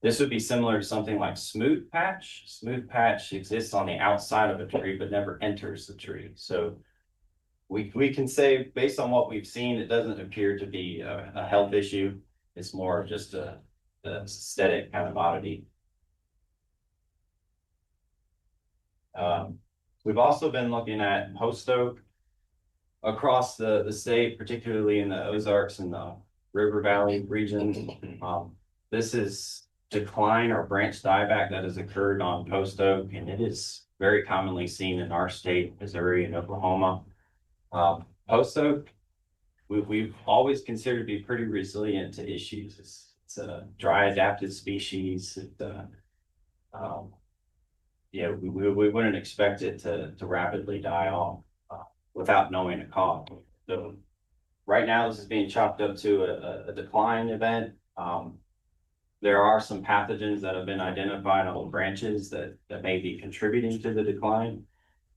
This would be similar to something like smooth patch. Smooth patch exists on the outside of a tree, but never enters the tree. So we can say, based on what we've seen, it doesn't appear to be a health issue. It's more of just a aesthetic kind of oddity. We've also been looking at post oak across the state, particularly in the Ozarks and the River Valley region. This is decline or branch dieback that has occurred on post oak, and it is very commonly seen in our state, Missouri and Oklahoma. Post oak, we've always considered to be pretty resilient to issues. It's a dry adapted species. Yeah, we wouldn't expect it to rapidly die off without knowing a cause. So right now, this is being chopped up to a decline event. There are some pathogens that have been identified on branches that may be contributing to the decline,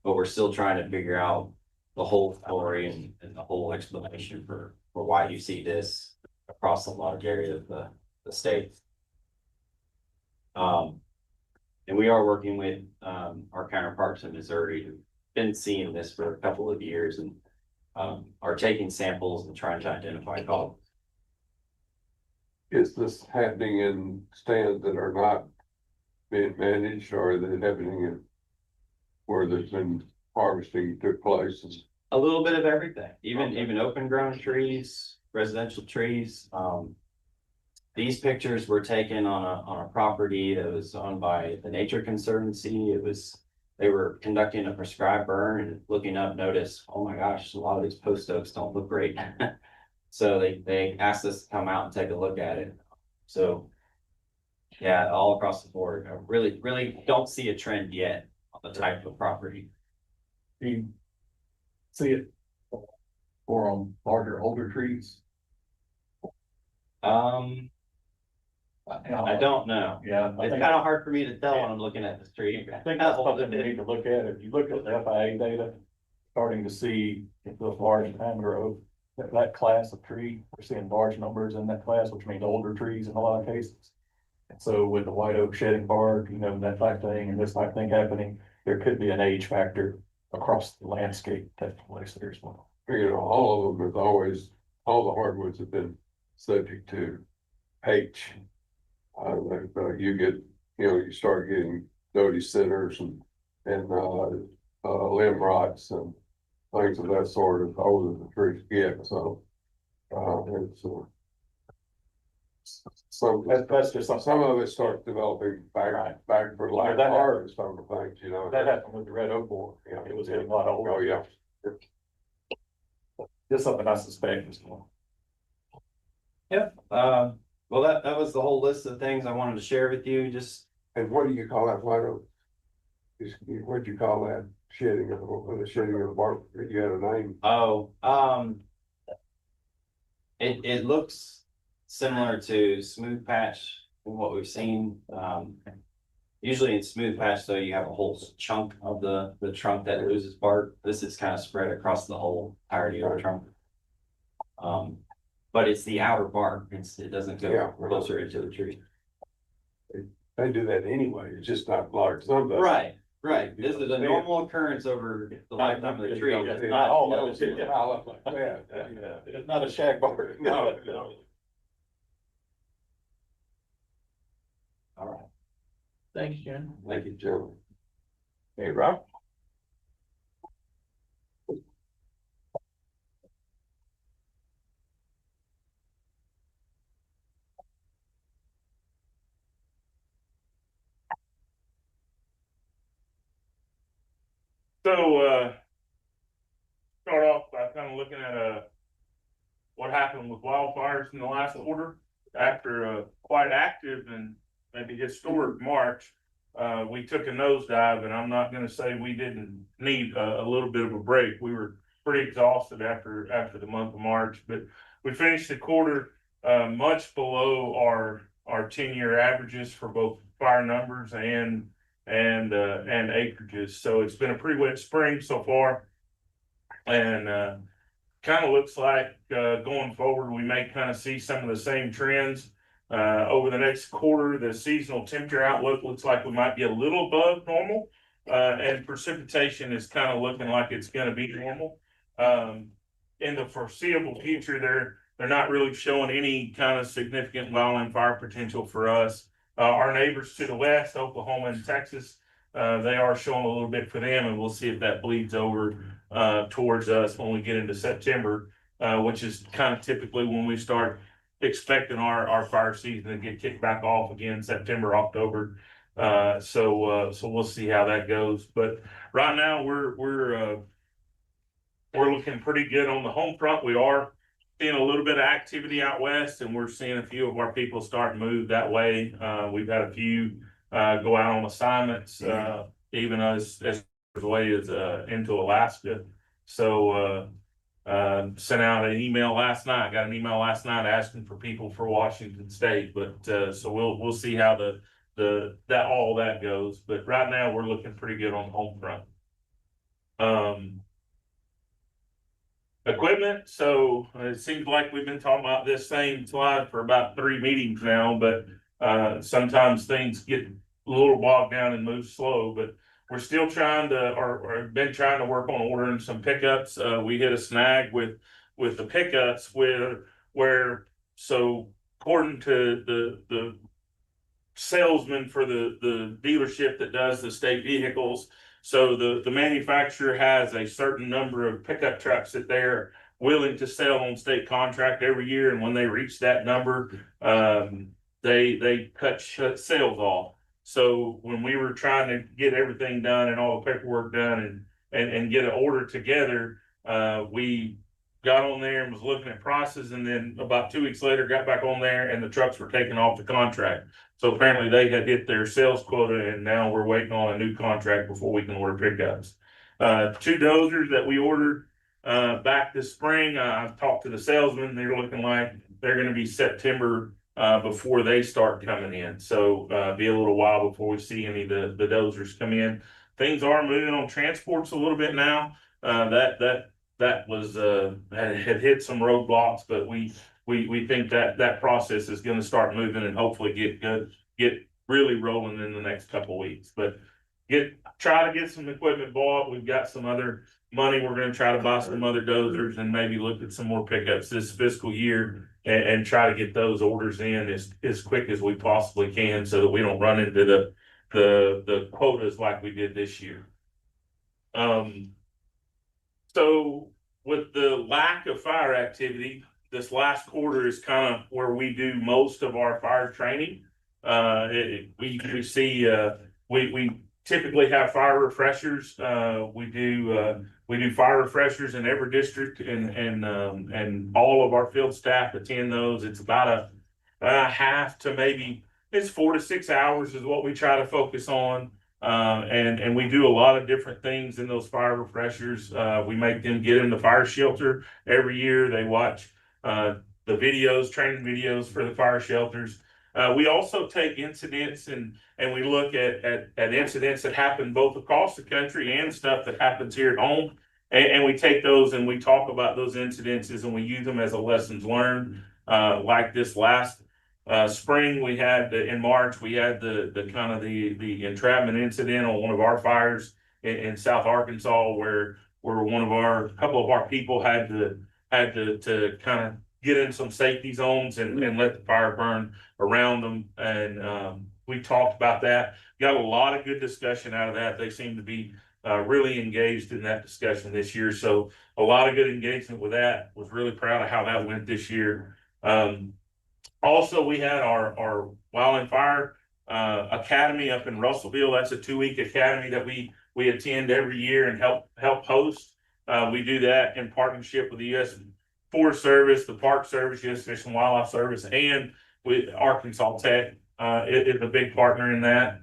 but we're still trying to figure out the whole story and the whole explanation for why you see this across a large area of the state. And we are working with our counterparts in Missouri who've been seeing this for a couple of years and are taking samples and trying to identify causes. Is this happening in stands that are not being managed, or is it happening in where there's been harvesting took place? A little bit of everything, even open grown trees, residential trees. These pictures were taken on a property that was owned by the Nature Conservancy. They were conducting a prescribed burn and looking up, noticed, oh my gosh, a lot of these post oaks don't look great. So they asked us to come out and take a look at it. So yeah, all across the board. I really don't see a trend yet on the type of property. Do you see it or on larger, older trees? I don't know. Yeah. It's kind of hard for me to tell when I'm looking at the tree. I think that's something we need to look at. If you look at the FIA data, starting to see those large diameter oak, that class of tree, we're seeing large numbers in that class, which means older trees in a lot of cases. And so with the white oak shedding bark, that type of thing and this type of thing happening, there could be an age factor across the landscape taking place there as well. All of them have always, all the hardwoods have been subject to H. You get, you start getting noddy centers and limb rots and things of that sort as older the trees get. So That's just some of it starts developing back for lack of harvest. Some of the things, that happened with the red oak borer. It was getting a lot older. Oh yeah. Just something I suspect is going. Yep. Well, that was the whole list of things I wanted to share with you. And what do you call that white oak? What do you call that shedding of the bark? You had a name. Oh, it looks similar to smooth patch from what we've seen. Usually in smooth patch though, you have a whole chunk of the trunk that loses bark. This is kind of spread across the whole entirety of the trunk. But it's the outer bark. It doesn't go closer into the tree. They do that anyway. It's just not large. Right. This is a normal occurrence over the lifetime of the tree. It's not all of it. It's not a shag bark. No. All right. Thanks, Jen. Thank you, Jim. Hey, Rob. So, start off by kind of looking at, what happened with wildfires in the last quarter. After a quite active and maybe historic March, we took a nosedive, and I'm not gonna say we didn't need a little bit of a break. We were pretty exhausted after the month of March, but we finished the quarter, much below our 10-year averages for both fire numbers and acreages. So it's been a pretty wet spring so far. And, kind of looks like, going forward, we may kind of see some of the same trends. Over the next quarter, the seasonal temperature outlook looks like we might be a little above normal. And precipitation is kind of looking like it's gonna be normal. In the foreseeable future, they're not really showing any kind of significant wildland fire potential for us. Our neighbors to the west, Oklahoma and Texas, they are showing a little bit for them, and we'll see if that bleeds over towards us when we get into September, which is kind of typically when we start expecting our fire season to get kicked back off again, September, October. So we'll see how that goes. But right now we're looking pretty good on the home front. We are seeing a little bit of activity out west, and we're seeing a few of our people start to move that way. We've had a few go out on assignments, even as way as into Alaska. So sent out an email last night. Got an email last night asking for people for Washington State. But so we'll see how all that goes. But right now we're looking pretty good on the home front. Equipment. So it seems like we've been talking about this same slide for about 3 meetings now, but sometimes things get a little bogged down and move slow. But we're still trying to, or been trying to work on ordering some pickups. We hit a snag with the pickups where so according to the salesman for the dealership that does the state vehicles, so the manufacturer has a certain number of pickup trucks that they're willing to sell on state contract every year, and when they reach that number, they cut sales off. So when we were trying to get everything done and all the paperwork done and get an order together, we got on there and was looking at prices, and then about 2 weeks later got back on there and the trucks were taken off the contract. So apparently they had hit their sales quota, and now we're waiting on a new contract before we can order pickups. 2 dozers that we ordered back this spring, I've talked to the salesman. They're looking like they're going to be September before they start coming in. So be a little while before we see any of the dozers come in. Things are moving on transports a little bit now. That was had hit some roadblocks, but we think that process is going to start moving and hopefully get really rolling in the next couple of weeks. But try to get some equipment bought. We've got some other money. We're going to try to buy some other dozers and maybe look at some more pickups this fiscal year and try to get those orders in as quick as we possibly can, so that we don't run into the quotas like we did this year. So with the lack of fire activity, this last quarter is kind of where we do most of our fire training. We see we typically have fire refreshers. We do fire refreshers in every district, and all of our field staff attend those. It's about a half to maybe it's 4 to 6 hours is what we try to focus on. And we do a lot of different things in those fire refreshers. We make them get in the fire shelter every year. They watch the videos, training videos for the fire shelters. We also take incidents and we look at incidents that happen both across the country and stuff that happens here at home. And we take those and we talk about those incidences and we use them as a lessons learned. Like this last spring, we had in March, we had the kind of the entrapment incident on one of our fires in South Arkansas, where a couple of our people had to kind of get in some safety zones and let the fire burn around them. And we talked about that. Got a lot of good discussion out of that. They seem to be really engaged in that discussion this year. So a lot of good engagement with that. Was really proud of how that went this year. Also, we had our Wildland Fire Academy up in Russellville. That's a 2-week academy that we we attend every year and help host. We do that in partnership with the U.S. Forest Service, the Park Service, U.S. Fish and Wildlife Service, and with Arkansas Tech. It is a big partner in that.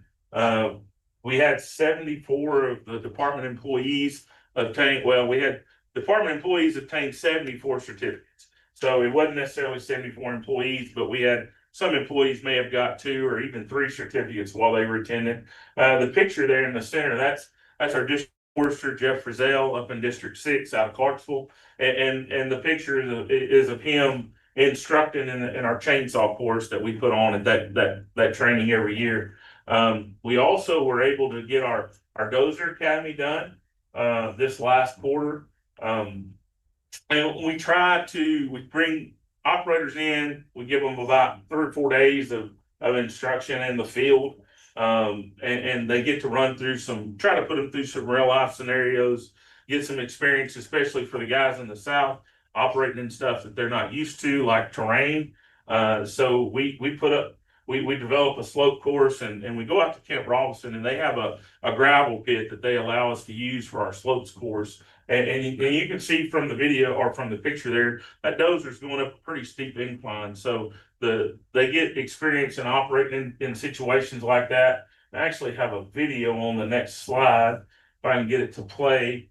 We had 74 of the department employees obtain, well, we had department employees obtain 74 certificates. So it wasn't necessarily 74 employees, but we had some employees may have got 2 or even 3 certificates while they were attending. The picture there in the center, that's our district forester, Jeff Frizzell, up in District 6 out of Clarksville. And the picture is of him instructing in our chainsaw course that we put on at that training every year. We also were able to get our dozer academy done this last quarter. And we bring operators in, we give them about 3 or 4 days of instruction in the field. And they get to try to put them through some real life scenarios, get some experience, especially for the guys in the South operating in stuff that they're not used to, like terrain. So we develop a slope course and we go out to Camp Robinson, and they have a gravel pit that they allow us to use for our slopes course. And you can see from the video or from the picture there, that dozer's going up a pretty steep incline. So they get experience in operating in situations like that. I actually have a video on the next slide, if I can get it to play,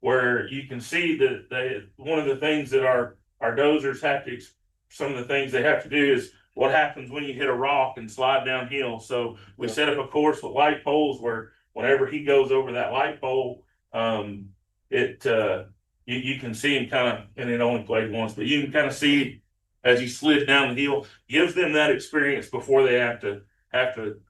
where you can see that one of the things that our dozers some of the things they have to do is what happens when you hit a rock and slide downhill. So we set up a course with light poles where whenever he goes over that light pole, you can see him kind of, and it only played once, but you can kind of see as he slid down the hill, gives them that experience before they have to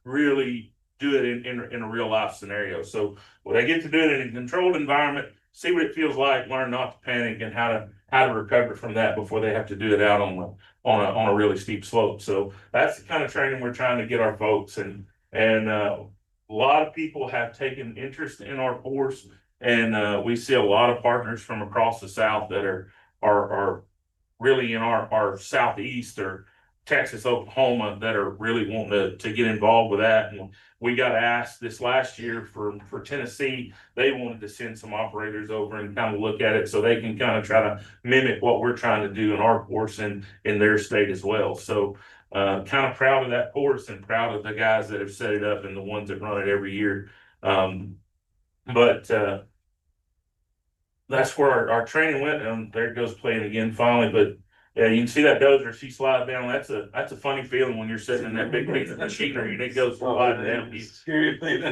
really do it in a real life scenario. So when they get to do it in a controlled environment, see what it feels like, learn not to panic, and how to recover from that before they have to do it out on a really steep slope. So that's the kind of training we're trying to get our folks, and a lot of people have taken interest in our course, and we see a lot of partners from across the South that are really in our Southeast or Texas, Oklahoma, that are really wanting to get involved with that. And we got asked this last year for Tennessee, they wanted to send some operators over and kind of look at it so they can kind of try to mimic what we're trying to do in our course in their state as well. So kind of proud of that course and proud of the guys that have set it up and the ones that run it every year. But that's where our training went, and there it goes playing again finally. But yeah, you can see that dozer, she slides down. That's a funny feeling when you're sitting in that big piece of machinery and it goes sliding down.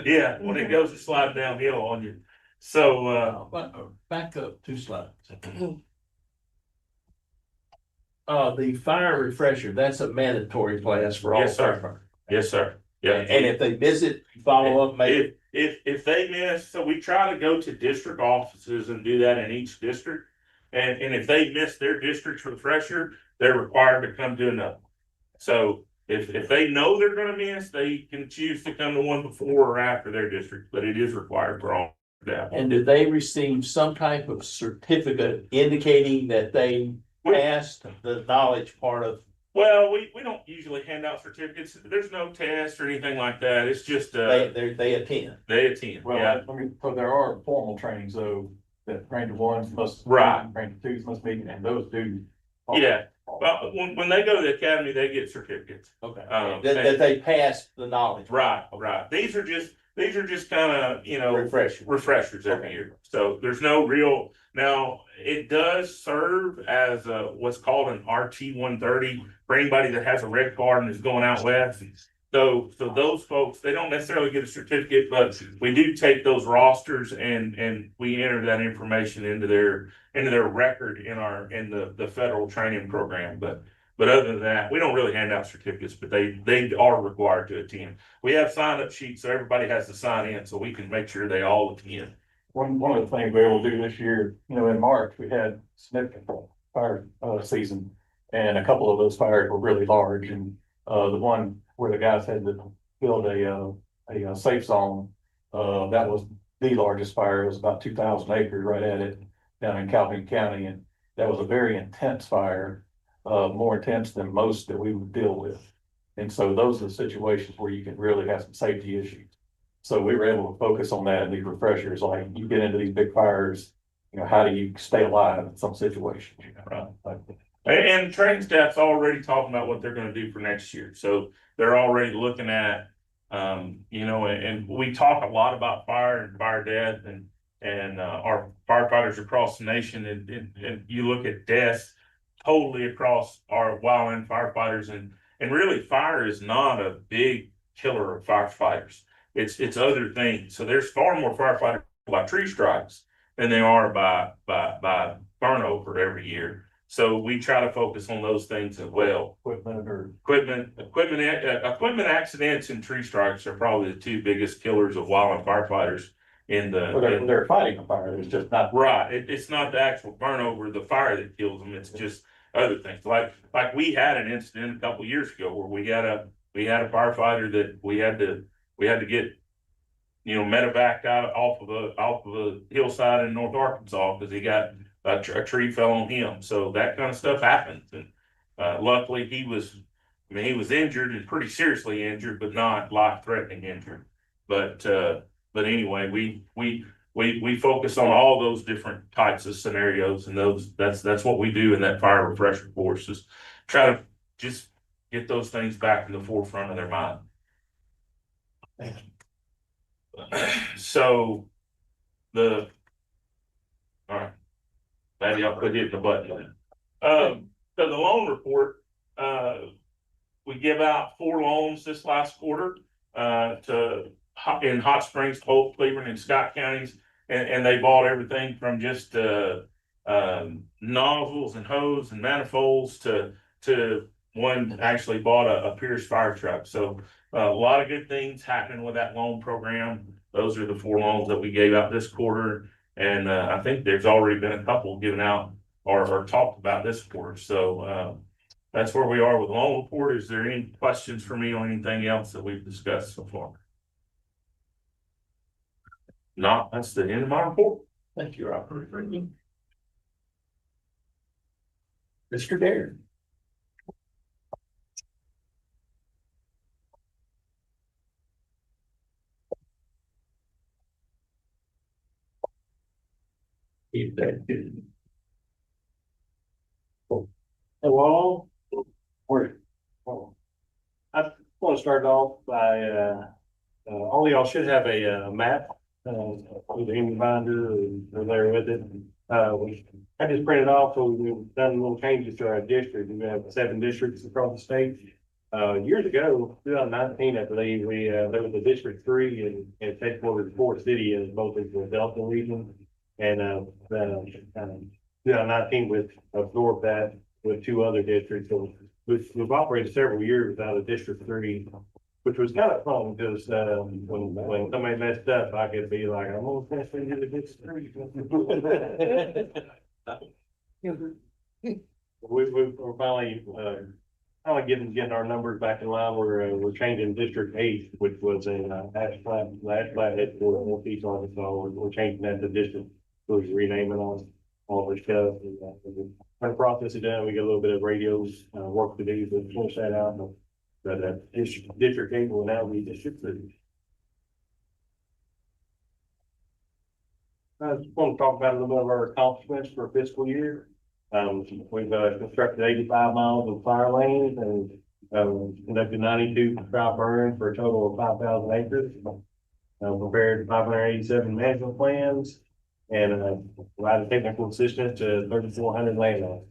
Yeah, when it goes to slide downhill on you. So back up 2 slides. The fire refresher, that's a mandatory class for all. Yes, sir. Yes, sir. Yeah. And if they miss it, follow up, maybe. If they miss, so we try to go to district offices and do that in each district. And if they miss their district's refresher, they're required to come to another. So if they know they're gonna miss, they can choose to come to one before or after their district, but it is required for all. And do they receive some type of certificate indicating that they passed the knowledge part of? Well, we don't usually hand out certificates. There's no test or anything like that. It's just they attend. They attend. Well, yeah. So there are formal trainings though that Ranger 1s must, right, Ranger 2s must meet, and those do. Yeah. Well, when they go to the academy, they get certificates. Okay. That they passed the knowledge. Right. These are just kind of, refreshers every year. So there's no real. Now it does serve as what's called an RT 130 for anybody that has a red card and is going out west. So those folks, they don't necessarily get a certificate, but we do take those rosters and we enter that information into their record in the federal training program. But other than that, we don't really hand out certificates, but they are required to attend. We have sign-up sheets, so everybody has to sign in, so we can make sure they all attend. One of the things we were able to do this year, in March, we had significant fire season, and a couple of those fires were really large, and the one where the guys had to build a safe zone, that was the largest fire. It was about 2,000 acres right at it down in Calhoun County, and that was a very intense fire, more intense than most that we would deal with. And so those are the situations where you can really have some safety issues. So we were able to focus on that and these refreshers, like you get into these big fires, you know, how do you stay alive in some situations? You know, right? Like, And training staff's already talking about what they're gonna do for next year, so they're already looking at, you know, and we talk a lot about fire and fire death and our firefighters across the nation, and you look at deaths totally across our wildland firefighters, and really fire is not a big killer of firefighters. It's other things. So there's far more firefighters by tree strikes than they are by burnover every year. So we try to focus on those things as well. Equipment accidents and tree strikes are probably the two biggest killers of wildland firefighters in the. Well, they're fighting a fire, it's just not. Right, it's not the actual burnover, the fire that kills them, it's just other things. Like we had an incident a couple years ago where we had a firefighter that we had to get, you know, medevaced out off of a hillside in North Arkansas because he got a tree fell on him. So that kind of stuff happens. And luckily he was injured and pretty seriously injured, but not life-threatening injured. But anyway, we focus on all those different types of scenarios, and that's what we do in that fire refresher course, is try to just get those things back in the forefront of their mind. So all right, maybe I'll quit hitting the button. So the loan report, we give out 4 loans this last quarter in Hot Springs, Hope, Cleveland, and Scott counties, and they bought everything from just nozzles and hose and manifolds to one actually bought a Pierce fire truck. So a lot of good things happening with that loan program. Those are the 4 loans that we gave out this quarter. And I think there's already been a couple given out or talked about this quarter. So that's where we are with the loan report. Is there any questions for me on anything else that we've discussed so far? No, that's the end of my report. Thank you, Robert. Mr. Dare. Hello. I want to start off by, all y'all should have a map, with the reminder or there with it. I just printed off, so we've done little changes to our district. We have 7 districts across the state. Years ago, 2019, I believe, there was a District 3 and it's headquartered in Forest City as both in the Delta region. And 2019 with absorbed that with 2 other districts. So we've operated several years without a District 3, which was kind of fun because when somebody messed up, I could be like, I'm gonna test into the District 3. We're finally getting our numbers back in line. We're changing District 8, which was in Ashflat headquarters, Northeast Arkansas. We're changing that to District. So we're renaming all the stuff. And when the process is done, we get a little bit of radios work to do to finish that out. But District 8 will now be District 3. I just want to talk about a little bit of our accomplishments for fiscal year. We've constructed 85 miles of fire lanes and conducted 92 dry burns for a total of 5,000 acres. Prepared 587 management plans and provided technical assistance to 3,400 landowners.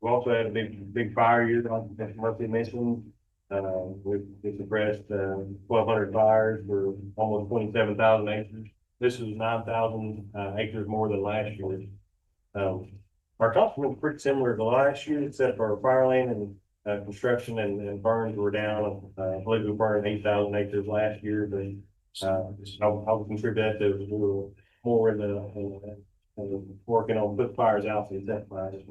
We also had a big fire year, like Murphy mentioned. We've suppressed 1,200 fires for almost 27,000 acres. This is 9,000 acres more than last year. Our accomplishment is pretty similar to last year, except for our fire lane and construction and burns were down. I believe we burned 8,000 acres last year, but I'll contribute that to we were more in the working on put fires out to set fires.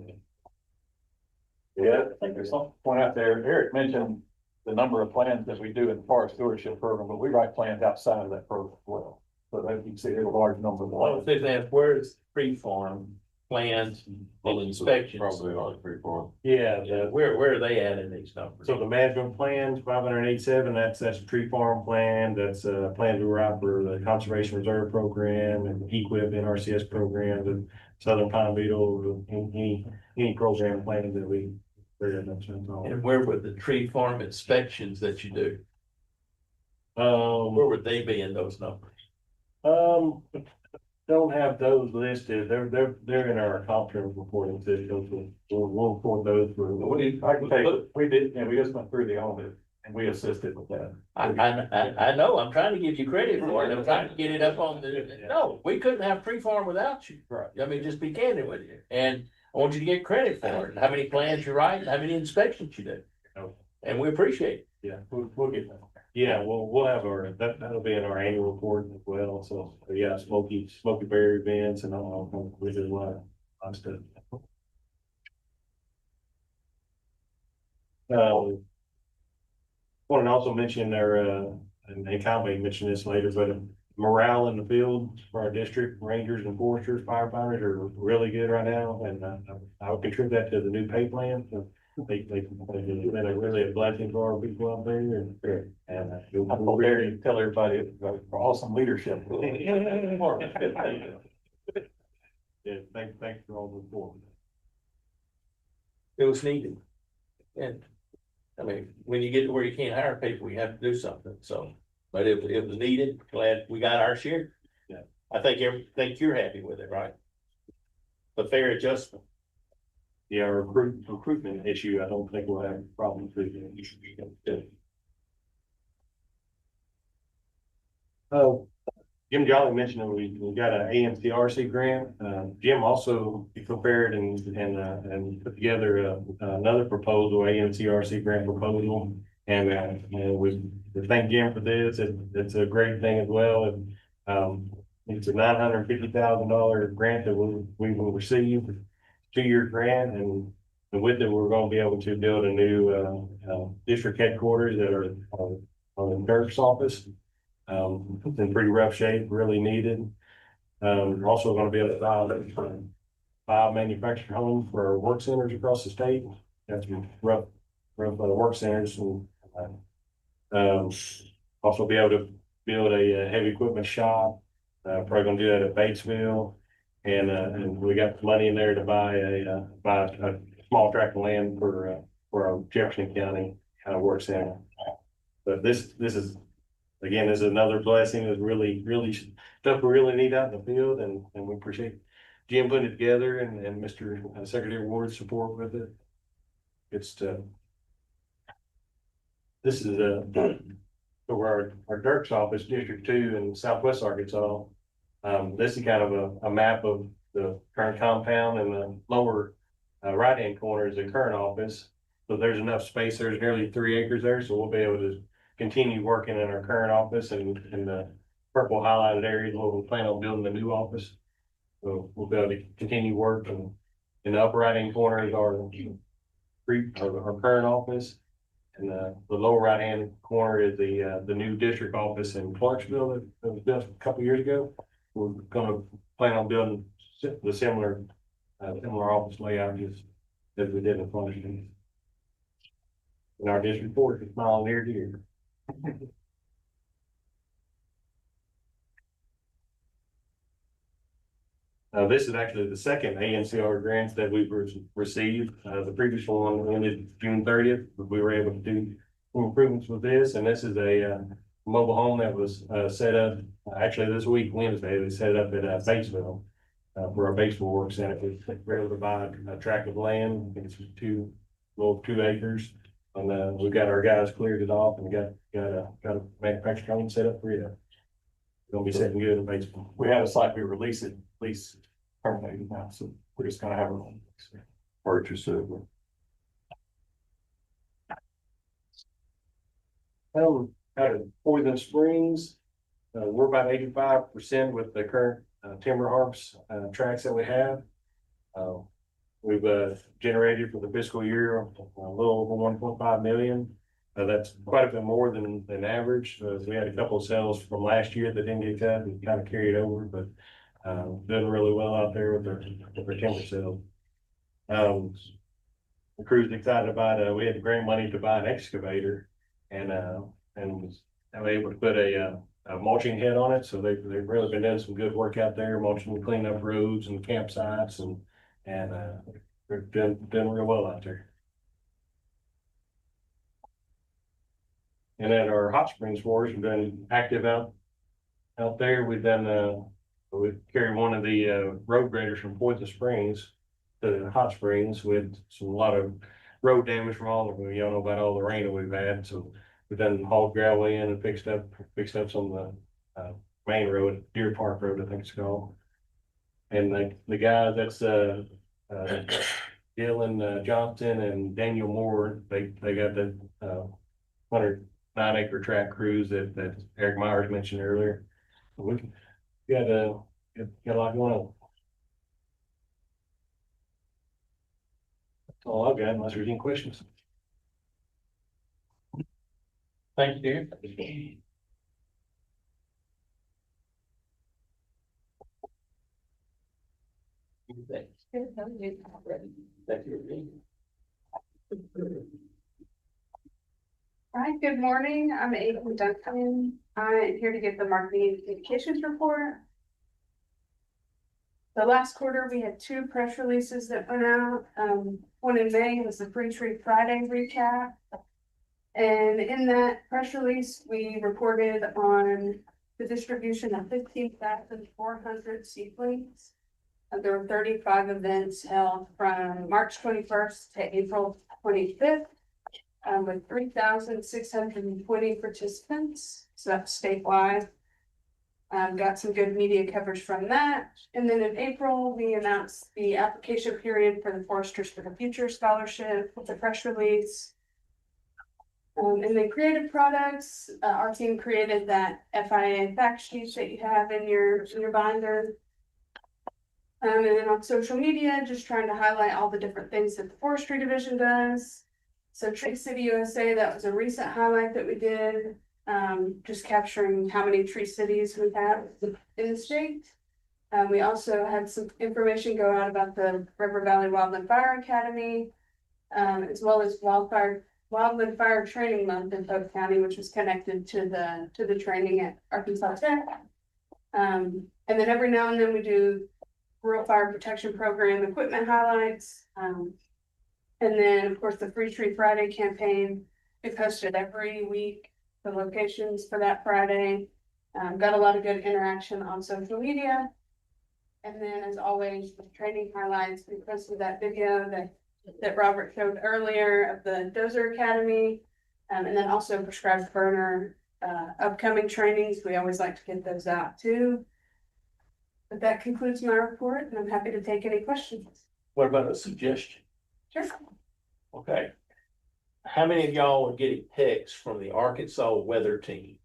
Yeah, I think there's something to point out there. Eric mentioned the number of plans that we do in the forest stewardship program, but we write plans outside of that program as well. So as you can see, there's a large number of Well, plans. where is tree farm? plans and inspections. Probably like pretty far. Yeah, Where are they at in these numbers? so the management plans, 587, that's a tree farm plan, that's a plan to write for the conservation reserve program and EQIP NRCS program, and Southern Pine Beetle, any program plan that we. And where would the tree farm inspections that you do, Um, where would they be in those numbers? don't have those listed, they're in our comprehensive reporting system, so we'll report those for. I can tell you, we did, we just went through the audit and we assisted with that. I know, I'm trying to give you credit for it, I'm trying to get it up on the, no, we couldn't have tree farm without you. Right. I mean, just be candid with you, and I want you to get credit for it, how many plans you write, and how many inspections you do. Okay. And we appreciate it. Yeah, we'll get that. Yeah, we'll have that'll be in our annual report as well, so, yeah, smoky berry events and all, we did a lot of stuff. Want to also mention there, and Kyle may mention this later, but morale in the field for our district, rangers and foresters, firefighters are really good right now, and I would contribute that to the new pay plan. So they've been really a blessing for our people out there, and I'm prepared to tell everybody for awesome leadership. Yeah, thanks for all the support. It was needed. And, I mean, when you get to where you can't hire people, you have to do something, so, but it was needed, glad we got our share. Yeah. I think you're happy with it, right? The fair adjustment. Yeah, our recruitment issue, I don't think we'll have problems with it. Oh, Jim Jolly mentioned that we got an AMCRC grant. Jim also prepared and put together another proposal, AMCRC grant proposal. And we thank Jim for this. It's a great thing as well. And it's a $950,000 grant that we will receive, 2-year grant, and with it, we're going to be able to build a new district headquarters that are on the clerk's office. It's in pretty rough shape, really needed. We're also going to be able to buy manufactured homes for our work centers across the state. That's rough work centers, and also be able to build a heavy equipment shop. Probably going to do that at Batesville, and we got money in there to buy a small tract of land for our Jefferson County work center. But this is. Again, this is another blessing. It's really stuff we really need out in the field, and we appreciate Jim putting it together and Mr. Secretary Ward's support with it. It's this is over our Dirk's office, District 2 in Southwest Arkansas. This is kind of a map of the current compound, and the lower right-hand corner is the current office. So there's enough space. There's nearly 3 acres there, so we'll be able to continue working in our current office, and in the purple highlighted areas where we plan on building the new office. So we'll be able to continue work, and in the upper right hand corner is our current office. And the lower right hand corner is the new district office in Clarksville that was built a couple years ago. We're gonna plan on building the similar office layout as we did in Clarksville. And our district board is smiling ear to ear. This is actually the second ANCR grants that we've received. The previous one ended June 30th, but we were able to do improvements with this, and this is a mobile home that was set up actually this week, Wednesday. They set it up at Batesville for our Batesville work center. We were able to buy a tract of land. I think it's 2 acres. And we got our guys cleared it off and got a manufactured home set up for you. Gonna be sitting good in baseball. We had a site, we release terminated now, so we're just gonna have a Purchase it. Out of Poison Springs, we're about 85% with the current timber harvest tracks that we have. We've generated for the fiscal year a little over 1.5 million. That's quite a bit more than average. We had a couple of sales from last year that didn't get cut and kind of carried over, but doing really well out there with their timber sales. The crew's excited about, we had the grant money to buy an excavator and was able to put a mulching head on it, so they've really been doing some good work out there, mulching, cleaning up roads and campsites and they're doing real well out there. And at our hot springs force, we've been active out there. We've done, we carried one of the road graders from Poison Springs to the hot springs with a lot of road damage from all of them. Y'all know about all the rain that we've had, so we've done hauled gravel in and fixed up some of the main road, Deer Park Road, I think it's called. And the guy that's Dylan Johnson and Daniel Moore, they got the 109-acre track cruise that Eric Myers mentioned earlier. We got a lot going on. That's all I've got, unless there's any questions. Thank you. All right, good morning. I'm Aidan Duncan. I am here to give the marketing and communications report. The last quarter, we had 2 press releases that went out. One in May was the Forestry Friday recap. And in that press release, we reported on the distribution of 15,400 seedlings. There were 35 events held from March 21st to April 25th, with 3,620 participants. So that's statewide. Got some good media coverage from that. And then in April, we announced the application period for the Foresters for the Future Scholarship with a press release. And then creative products, our team created that FIA fact sheet that you have in your binder. And then on social media, just trying to highlight all the different things that the Forestry Division does. So Tree City USA, that was a recent highlight that we did. Just capturing how many tree cities we have in the state. We also had some information go out about the River Valley Wildland Fire Academy, as well as Wildland Fire Training Month in Polk County, which was connected to the training at Arkansas Tech. And then every now and then we do Rural Fire Protection Program equipment highlights. And then of course the Free Tree Friday campaign, we posted every week the locations for that Friday. Got a lot of good interaction on social media. And then as always, the training highlights, we posted that video that Robert showed earlier of the Dozer Academy. And then also prescribed burner upcoming trainings. We always like to get those out too. But that concludes my report, and I'm happy to take any questions. What about a suggestion? Sure. Okay. How many of y'all are getting texts from the Arkansas weather team?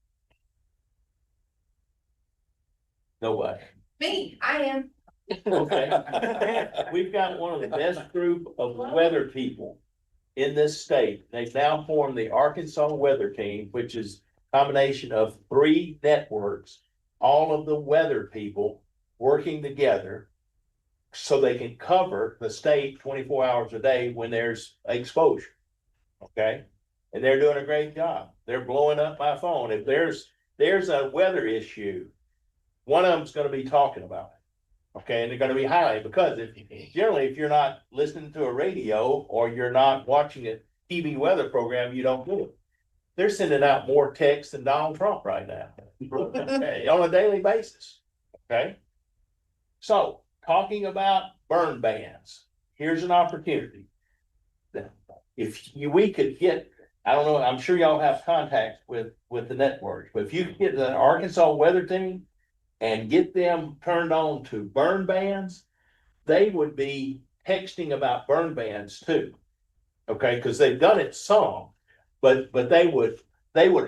Nobody. Me, I am. Okay. We've got one of the best group of weather people in this state. They've now formed the Arkansas weather team, which is a combination of 3 networks, all of the weather people working together so they can cover the state 24 hours a day when there's exposure. Okay. And they're doing a great job. They're blowing up my phone. If there's a weather issue, one of them's going to be talking about it. Okay. And they're going to be highlighted because if you're not listening to a radio or you're not watching a TV weather program, you don't get it. They're sending out more texts than Donald Trump right now. Okay, on a daily basis. Okay. So talking about burn bans, here's an opportunity. If we could get, I don't know, I'm sure y'all have contact with the network, but if you could get the Arkansas weather team and get them turned on to burn bans, they would be texting about burn bans too. Okay, because they've done it some, but they would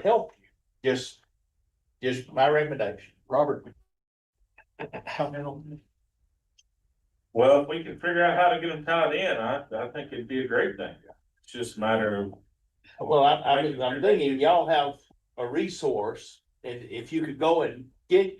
help you. Just my recommendation. Robert. Well, if we can figure out how to get them tied in, I think it'd be a great thing. It's just a matter of. Well, I'm thinking y'all have a resource, and if you could go and get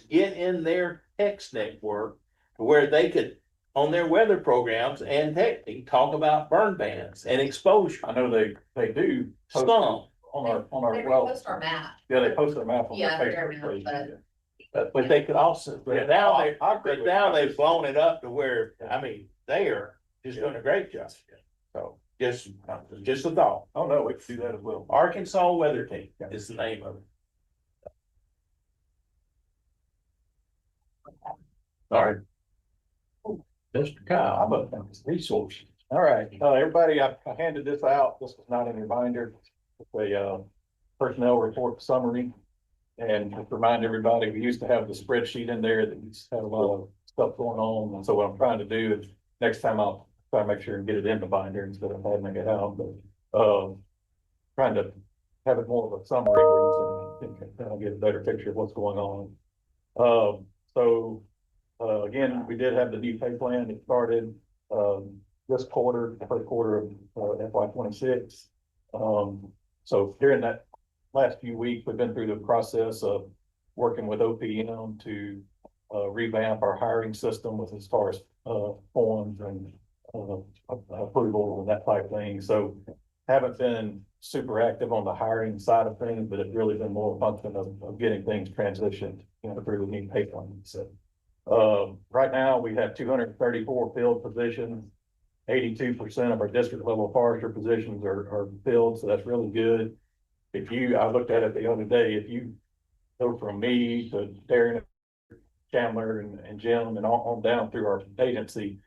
in their text network where they could, on their weather programs and technically talk about burn bans and exposure. I know they do. post Some. On our, They well, post our map. yeah, they post their map on their Yeah, their Facebook map, page. but- But they could also, Yeah. but now they, I agree but with now you. they've blown it up to where, I mean, they are just doing a great job. So just a thought. Oh, no, we can do that as well. Arkansas Weather Team is the name of it. All right. Mr. Kyle. I'm a resource. All right, everybody, I handed this out. This is not in your binder. It's a, personnel report summary. And just remind everybody, we used to have the spreadsheet in there that used to have a lot of stuff going on. And so what I'm trying to do is next time I'll try to make sure and get it in the binder instead of having it out, but, trying to have it more of a summary where you can kind of get a better picture of what's going on. Again, we did have the new pay plan. It started, this quarter, the first quarter of FY 26. So during that last few weeks, we've been through the process of working with OPM to revamp our hiring system with as far as forms and approvals and that type of thing. So haven't been super active on the hiring side of things, but it's really been more a function of getting things transitioned, through the new pay plan. So right now we have 234 filled positions. 82% of our district level forester positions are filled, so that's really good. I looked at it the other day, if you go from me to Darren, Chandler and Jim and on down through our agency,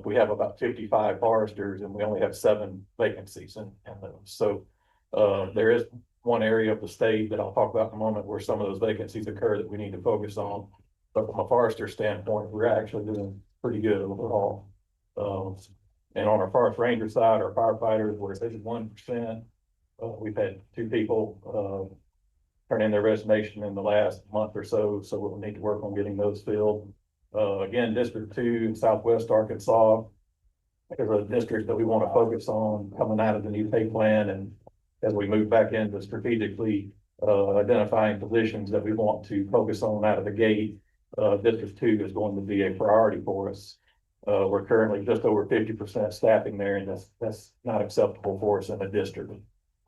we have about 55 foresters and we only have 7 vacancies in those. So there is one area of the state that I'll talk about in a moment where some of those vacancies occur that we need to focus on. But from a forester standpoint, we're actually doing pretty good overall. And on our forest ranger side, our firefighters, we're at 1%. We've had 2 people turn in their resignation in the last month or so, so we'll need to work on getting those filled. Again, District 2 in Southwest Arkansas is a district that we want to focus on coming out of the new pay plan, and as we move back into strategically identifying positions that we want to focus on out of the gate, District 2 is going to be a priority for us. We're currently just over 50% staffing there, and that's not acceptable for us in a district.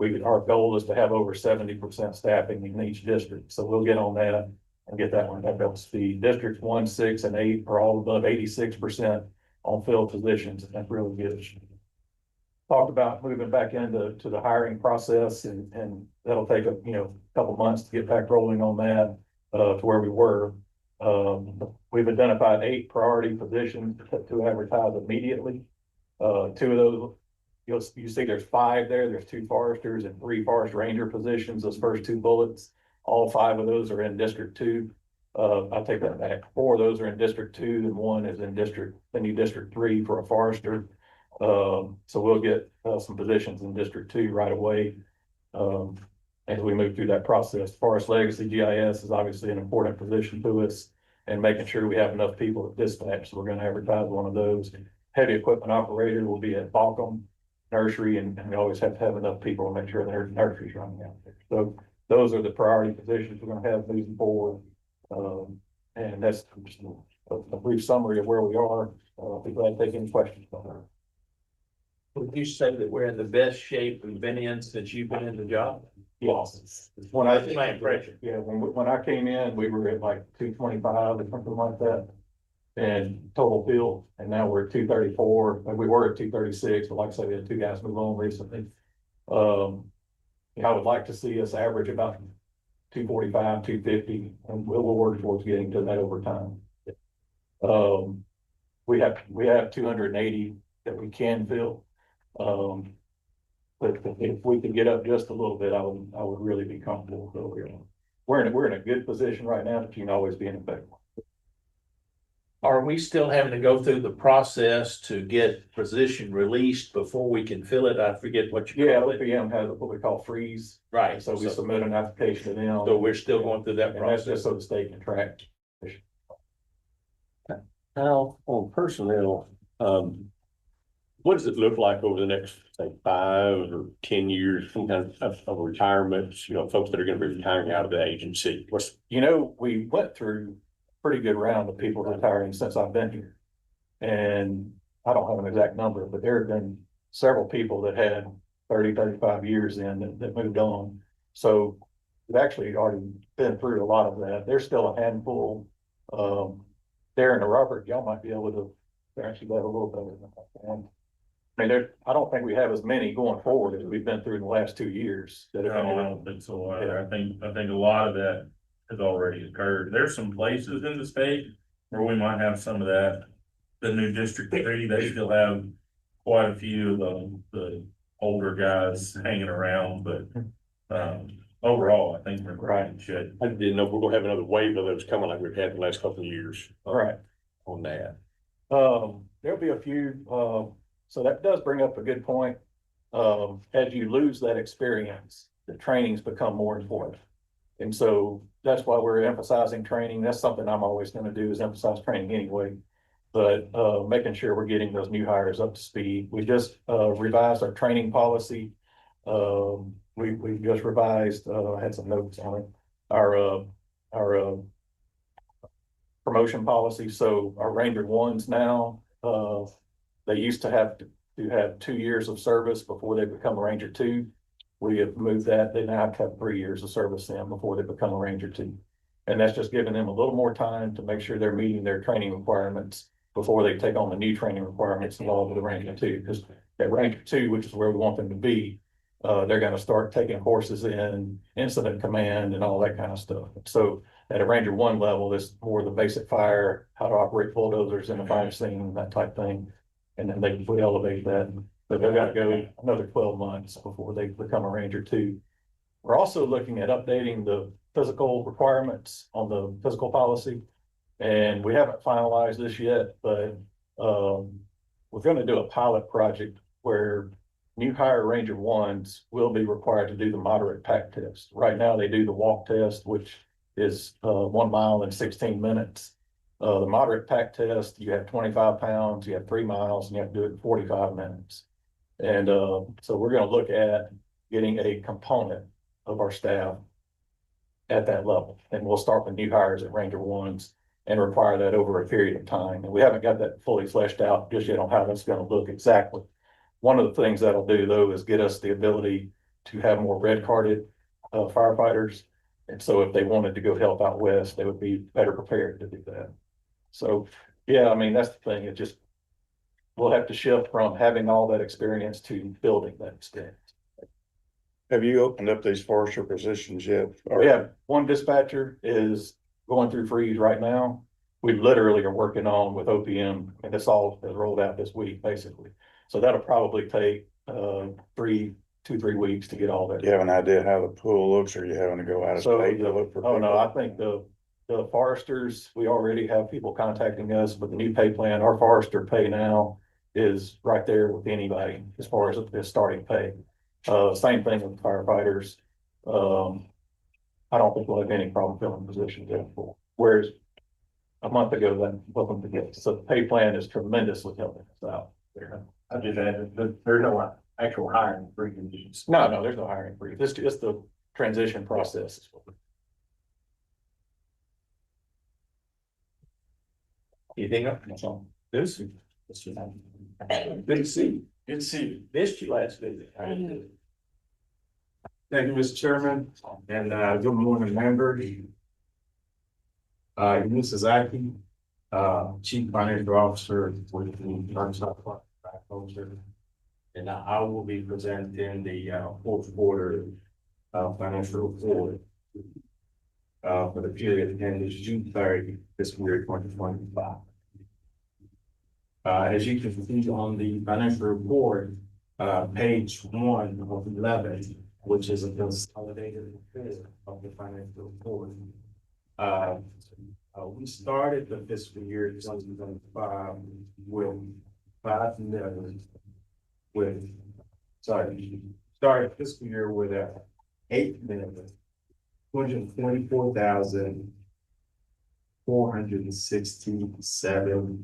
Our goal is to have over 70% staffing in each district, so we'll get on that and get that one back up to speed. Districts 1, 6, and 8 are all above 86% on filled positions, and that's really good. Talked about moving back into the hiring process, and that'll take a couple months to get back rolling on that to where we were. We've identified 8 priority positions to advertise immediately. 2 of those, you see there's 5 there. There's 2 foresters and 3 forest ranger positions. Those first 2 bullets, all 5 of those are in District 2. I'll take that back. 4 of those are in District 2 and 1 is in the new District 3 for a forester. So we'll get some positions in District 2 right away. As we move through that process. Forest Legacy GIS is obviously an important position to us, and making sure we have enough people at dispatch. So we're going to advertise one of those. Heavy equipment operator will be at Balcom Nursery, and we always have to have enough people to make sure their nursery's running out there. So those are the priority positions we're going to have moving forward. And that's just a brief summary of where we are. I'll be glad to take any questions on that. Would you say that we're in the best shape we've been in since you've been in the job? Yes. That's my impression. Yeah, when I came in, we were at like 225 or something like that. And total field, and now we're at 234, and we were at 236, but like I said, we had 2 guys move on recently. I would like to see us average about 245, 250, and we'll work towards getting to that over time. We have 280 that we can fill. But if we could get up just a little bit, I would really be comfortable with where we are. We're in a good position right now, but you can always be in a better one. Are we still having to go through the process to get position released before we can fill it? I forget what you call it. OPM has what we call freeze. Right. So we submit an application to them. So we're still going through that And that's process. just so the state can track. Now, on personnel, what does it look like over the next, say, 5 or 10 years, some kind of retirements, folks that are going to be retiring out of the agency? We went through pretty good round of people retiring since I've been here. And I don't have an exact number, but there have been several people that had 30, 35 years in that moved on. So we've actually already been through a lot of that. There's still a handful. Darren or Robert, y'all might be able to actually that a little better than that. I mean, I don't think we have as many going forward as we've been through in the last 2 years. No, I don't think so. I think a lot of that has already occurred. There's some places in the state where we might have some of that. The new District 3, they still have quite a few of the older guys hanging around, but, overall, I think we're right in shape. I didn't know if we're gonna have another wave of those coming like we've had the last couple of years. All right. On that. There'll be a few, so that does bring up a good point. As you lose that experience, the trainings become more important. And so that's why we're emphasizing training. That's something I'm always gonna do is emphasize training anyway. But making sure we're getting those new hires up to speed. We just revised our training policy. We just revised, I had some notes on it, our promotion policy. So our Ranger ones now, they used to have 2 years of service before they become a Ranger 2. We have moved that. They now have to have 3 years of service in before they become a Ranger 2. And that's just giving them a little more time to make sure they're meeting their training requirements before they take on the new training requirements involved with the Ranger 2. Because at Ranger 2, which is where we want them to be, they're going to start taking courses in incident command and all that kind of stuff. So at a Ranger 1 level, it's more the basic fire, how to operate bulldozers in a fire scene, that type thing. And then they would elevate that, but they've got to go another 12 months before they become a Ranger 2. We're also looking at updating the physical requirements on the physical policy. And we haven't finalized this yet, but we're going to do a pilot project where new hire Ranger 1s will be required to do the moderate pack test. Right now, they do the walk test, which is 1 mile in 16 minutes. The moderate pack test, you have 25 pounds, you have 3 miles, and you have to do it in 45 minutes. And so we're going to look at getting a component of our staff at that level. And we'll start with new hires at Ranger 1s and require that over a period of time. And we haven't got that fully fleshed out just yet on how that's going to look exactly. One of the things that'll do though is get us the ability to have more red carded firefighters. And so if they wanted to go help out west, they would be better prepared to do that. So, yeah, I mean, that's the thing. It just, we'll have to shift from having all that experience to building that experience. Have you opened up these forester positions yet? We have one dispatcher is going through freeze right now. We literally are working on with OPM, and this all is rolled out this week, basically. So that'll probably take 3 weeks to get all that. Do you have an idea how the pool looks, or are you having to go out of state to look for people? Oh, no, I think the foresters, we already have people contacting us with the new pay plan. Our forester pay now is right there with anybody as far as the starting pay. Same thing with firefighters. I don't think we'll have any problem filling positions there. Whereas a month ago, that wasn't the case. So the pay plan is tremendously helping us out there. I just added that there's no actual hiring freeze. No, there's no hiring freeze. It's just the transition process. Anything else? Good to see you. Good to see you. Good to see you. Missed you last visit. Thank you, Mr. Chairman, and good morning, members. Mrs. Aki, Chief Financial Officer with the Arkansas Agriculture. And I will be presenting the fourth quarter financial report for the period ending June 30, fiscal year 2025. As you can see on the financial report, page 1 of 11, which is a consolidated report of the financial report. We started the fiscal year 2025 with started fiscal year with $8,224,467.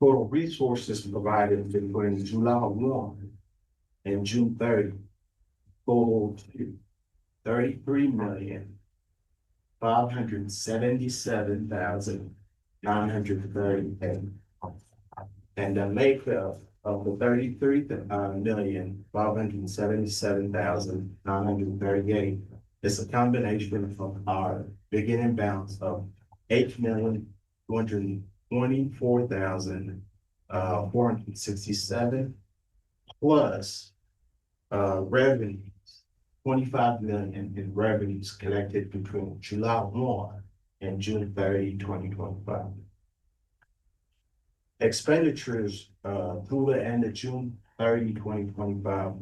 Total resources provided between July 1 and June 30 totaled $33,250,000. $577,938. And the makeup of the 33,577,938 is a combination of our beginning balance of 8,224,467 plus revenues, 25 million in revenues collected between July 1 and June 30, 2025. Expenditures through the end of June 30, 2025,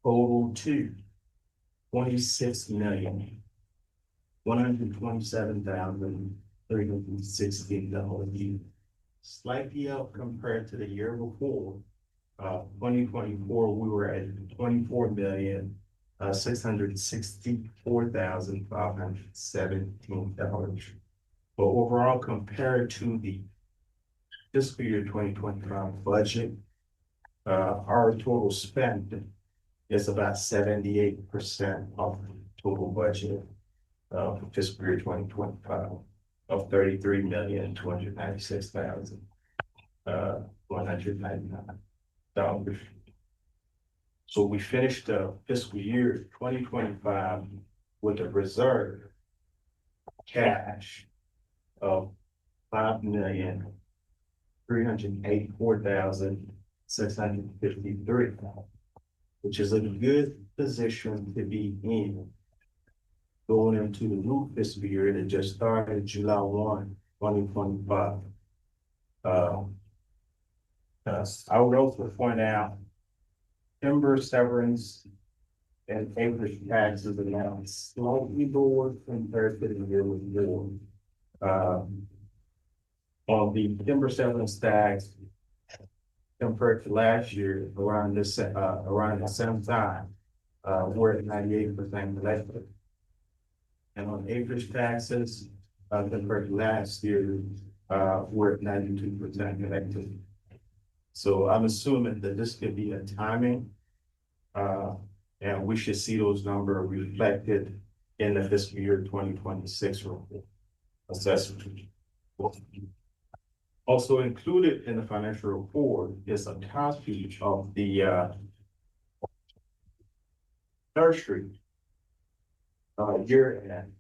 total to 26,127,316 slightly up compared to the year before. 2024, we were at 24,664,517. But overall, compared to the fiscal year 2025 budget, our total spend is about 78% of the total budget for fiscal year 2025 of $33,296,199. So we finished the fiscal year 2025 with a reserve cash of $5,384,653, which is a good position to be in going into the new fiscal year that just started July 1, 2025. I would also point out timber severance and acreage taxes are now slightly lower compared to the year before. On the timber severance tax compared to last year around the same time, we're at 98% collected. And on acreage taxes, compared to last year, we're at 92% collected. So I'm assuming that this could be a timing, and we should see those numbers reflected in the fiscal year 2026 report assessment. Also included in the financial report is a copy of the Forestry year-end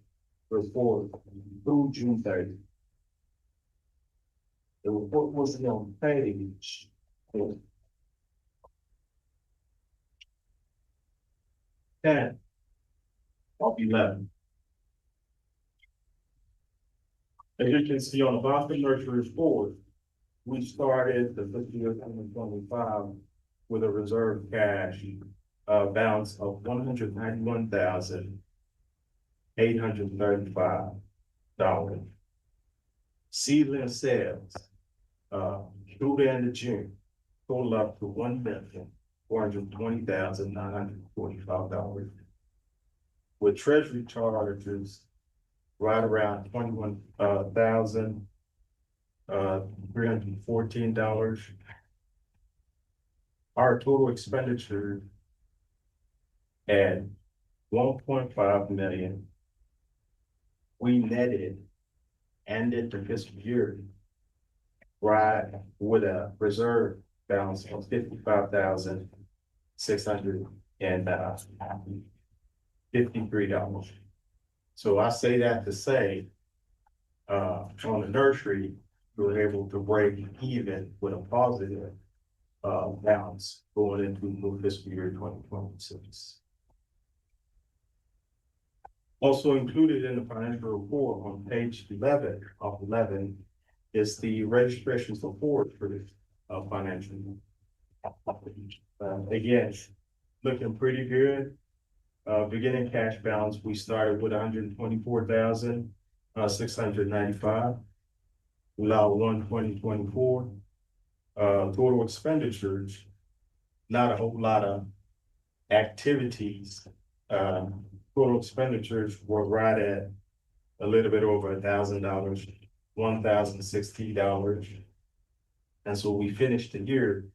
report through June 30. The report was on page 10 of 11. As you can see on the Boston Nursery report, we started the fiscal year 2025 with a reserve cash balance of $191,835. Seedling sales through the end of June total up to $1,420,945, with treasury charges right around $21,314. Our total expenditure at $1.5 million. We netted ended the fiscal year right with a reserve balance of $55,653. So I say that to say, on the nursery, we were able to break even with a positive balance going into fiscal year 2026. Also included in the financial report on page 11 of 11 is the registration for Forestry financial. Again, looking pretty good. Beginning cash balance, we started with $124,695. July 1, 2024. Total expenditures, not a whole lot of activities. Total expenditures were right at a little bit over $1,000, $1,060. And so we finished the year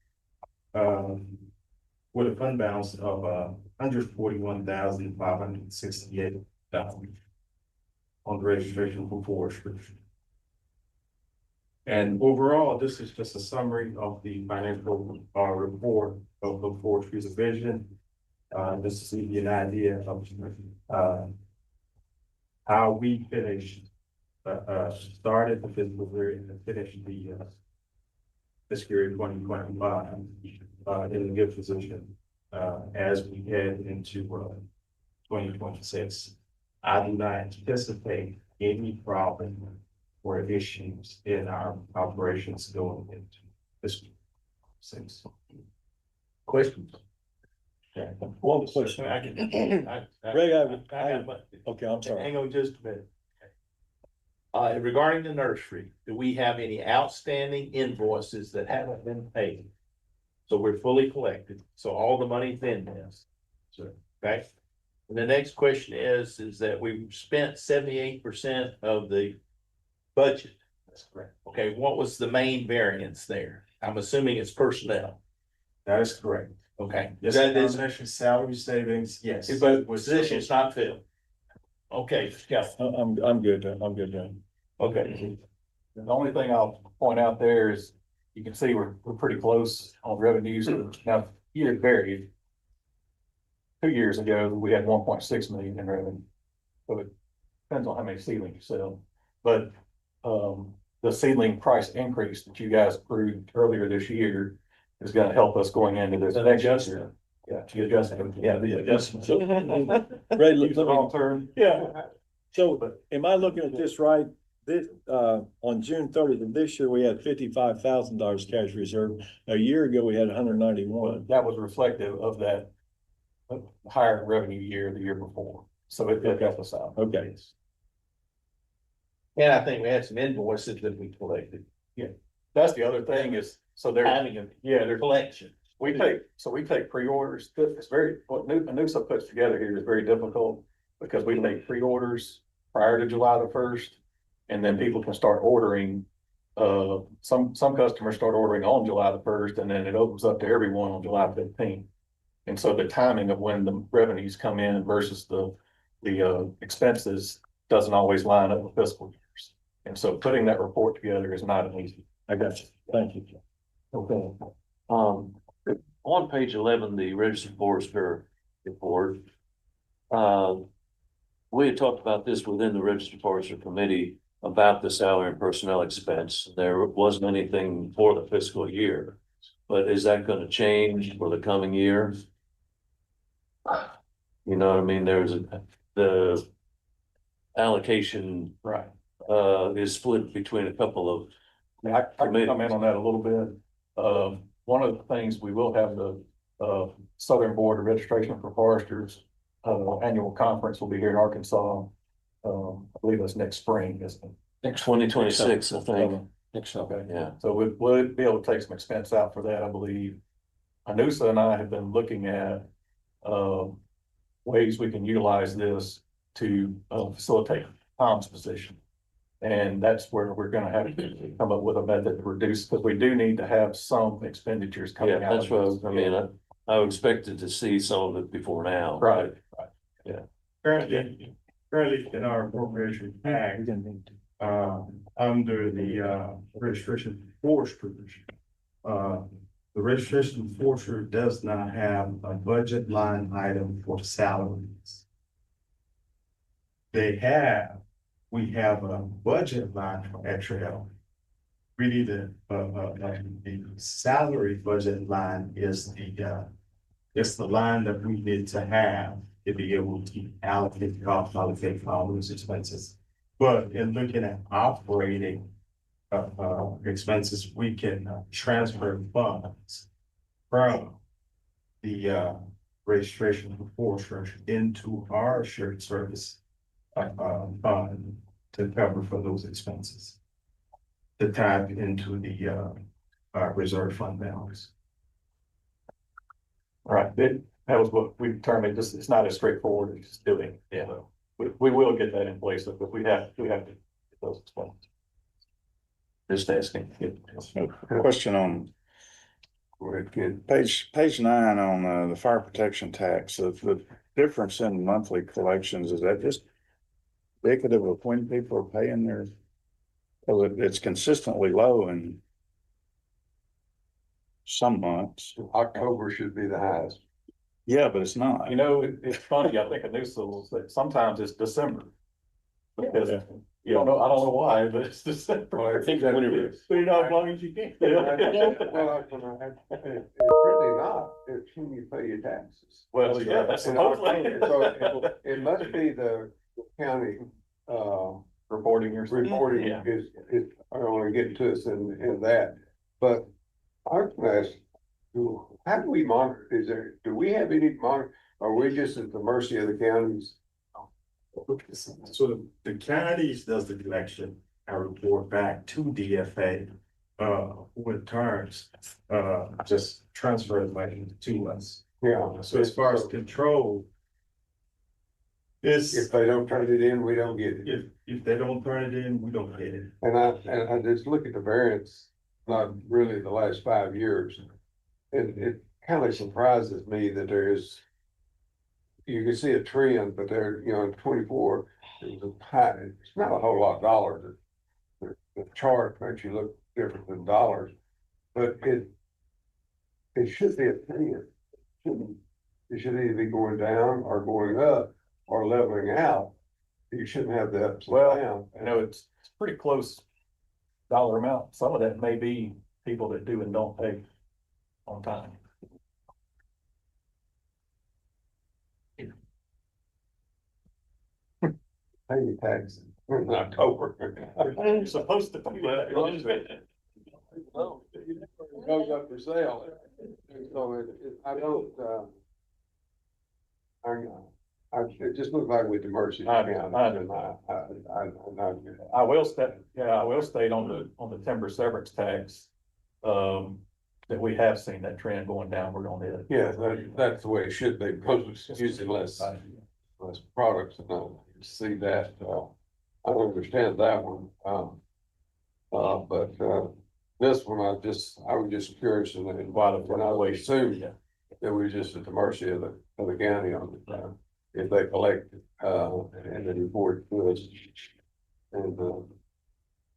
with a fund balance of $141,568. on the registration for forestry. And overall, this is just a summary of the financial report of the forestry's division. Just to give you an idea of how we finished, started the fiscal year and finished the fiscal year 2025 in a good position as we head into 2026. I do not anticipate any problem or issues in our operations going into fiscal 6. Questions? One question. Ray, okay, I'm sorry. Hang on just a minute. Regarding the nursery, do we have any outstanding invoices that haven't been paid? So we're fully collected, so all the money's in this. So, okay. And the next question is that we've spent 78% of the budget. That's correct. Okay, what was the main variance there? I'm assuming it's personnel. That is correct. Okay. Yes, That is, combination salary savings, yes. but position's not filled. Okay, yeah, I'm good, I'm good then. okay. The only thing I'll point out there is you can see we're pretty close on revenues. Now, years varied. 2 years ago, we had 1.6 million in revenue. So it depends on how many seedlings you sell. But the seedling price increase that you guys approved earlier this year is going to help us going into this next year. Yeah, the adjustment. Yeah, the adjustment. Ray, Use the wrong term. Yeah. So am I looking at this right? This, on June 30th of this year, we had $55,000 cash reserve. A year ago, we had 191. That was reflective of that higher revenue year, the year before. So it helped us out. Okay. And I think we had some invoices that we collected. Yeah, that's the other thing is, so they're, Timing of yeah, they're collection. we take pre-orders. It's very, what Noosa puts together here is very difficult because we take pre-orders prior to July the 1st. And then people can start ordering, some customers start ordering on July the 1st, and then it opens up to everyone on July 15th. And so the timing of when the revenues come in versus the expenses doesn't always line up with fiscal years. And so putting that report together is not an easy. I got you. Thank you. Okay. On page 11, the registered forester report, we had talked about this within the registered forester committee about the salary and personnel expense. There wasn't anything for the fiscal year, but is that going to change for the coming year? You know what I mean? The allocation, Right. is split between a couple of. I can comment on that a little bit. One of the things we will have the Southern Board of Registration for Foresters annual conference will be here in Arkansas. I believe that's next spring, isn't it? Next 2026, I think. Okay. Yeah. So we'll be able to take some expense out for that, I believe. Anusa and I have been looking at ways we can utilize this to facilitate Tom's position. And that's where we're gonna have to come up with a method to reduce, because we do need to have some expenditures coming out. Yeah, that's what, I mean, I expected to see some of it before now. Right. Yeah. Currently in our appropriation act, under the registration forester, the registration forester does not have a budget line item for salaries. We have a budget line for extra help. Really, the salary budget line is the line that we need to have to be able to allocate costs, allocate all those expenses. But in looking at operating expenses, we can transfer funds from the registration for forestry into our shared service fund to cover for those expenses, to tap into the reserve fund balance. Right, that was what we determined, just, it's not as straightforward as just doing, yeah, we will get that in place, but we have to get those expenses. Just asking. Question on page 9 on the fire protection tax, the difference in monthly collections, is that just indicative of when people are paying their, well, it's consistently low in some months. October should be the highest. Yeah, but it's not. You know, it's funny, I think a news source that sometimes it's December. Because you don't know, I don't know why, but it's December. Well, I think that is. Put it on as long as you can. Well, it's really not, it's when you pay your taxes. Well, yeah, that's In supposedly. October, so it must be the county, Reporting your. reporting Yeah. is, I don't wanna get to us in that, but I was gonna ask, how do we monitor, do we have any monitor, are we just at the mercy of the counties? So the counties does the collection and report back to DFA, who in turns, just transfer the money to us. Yeah. So as far as control, If they don't turn it in, we don't get it. if they don't turn it in, we don't get it. And I just look at the variance, not really the last 5 years. It kind of surprises me that there's, you can see a trend, but there, in 24, it was a high, it's not a whole lot of dollars. The chart makes you look different than dollars, but it should be a trend. It should either be going down or going up or leveling out. You shouldn't have the ups and downs. You know, it's pretty close dollar amount. Some of that may be people that do and don't pay on time. Pay your taxes in October. You're supposed to do that. It goes up for sale. And so I don't, it just looks like with the mercy of the county. I will state on the timber severance tax, that we have seen that trend going downward on it. Yeah, that's the way it should be, because it's using less products, and I see that, I understand that one. But this one, I was just curious, and when I would assume that we're just at the mercy of the county on it, if they collect, and then report to us. And,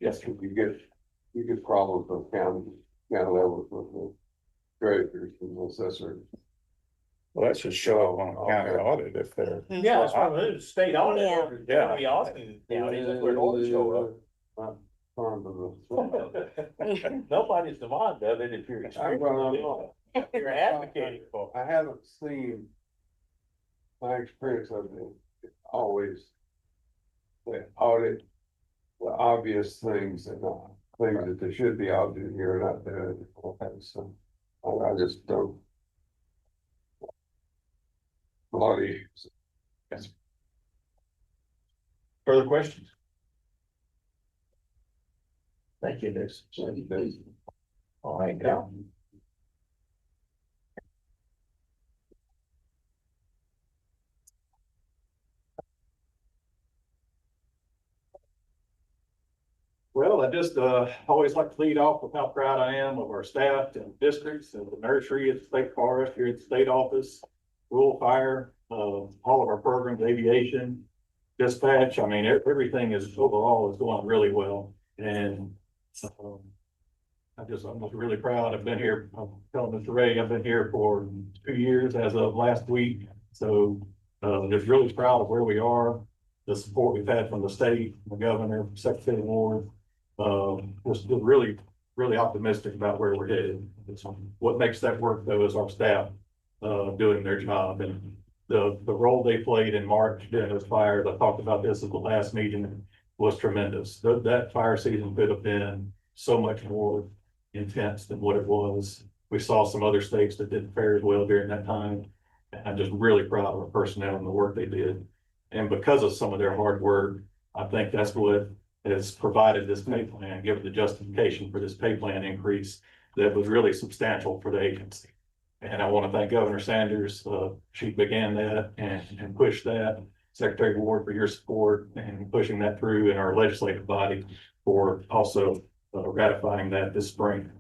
yes, you get problems with county levels with the graders and the assessors. Well, that should show up on a county audit if they're. Yeah, that's what it is, state audit. Yeah. We auditing counties, that's where it ought to show up. Nobody's demand of it if you're experiencing it. You're advocating for it. I haven't seen, my experience of it, always they audit the obvious things and things that they should be audited here, not there. So I just don't. A lot of issues. Yes. Further questions? Thank you, Liz. Things. All right, now. Well, I just always like to lead off with how proud I am of our staff and districts and the nursery at the state forest here at the state office, rural fire, all of our programs, aviation, dispatch. I mean, everything is overall is going really well. And I'm just really proud. I've been here, I'm telling Mr. Ray, I've been here for 2 years as of last week. So just really proud of where we are, the support we've had from the state, the governor, Secretary Ward. Just really, really optimistic about where we're headed. What makes that work though is our staff doing their job, and the role they played in March during those fires. I talked about this at the last meeting, was tremendous. That fire season could have been so much more intense than what it was. We saw some other states that didn't fare as well during that time. And I'm just really proud of our personnel and the work they did. And because of some of their hard work, I think that's what has provided this pay plan, given the justification for this pay plan increase that was really substantial for the agency. And I want to thank Governor Sanders. She began that and pushed that. Secretary Ward for your support and pushing that through, in our legislative body for also ratifying that this spring.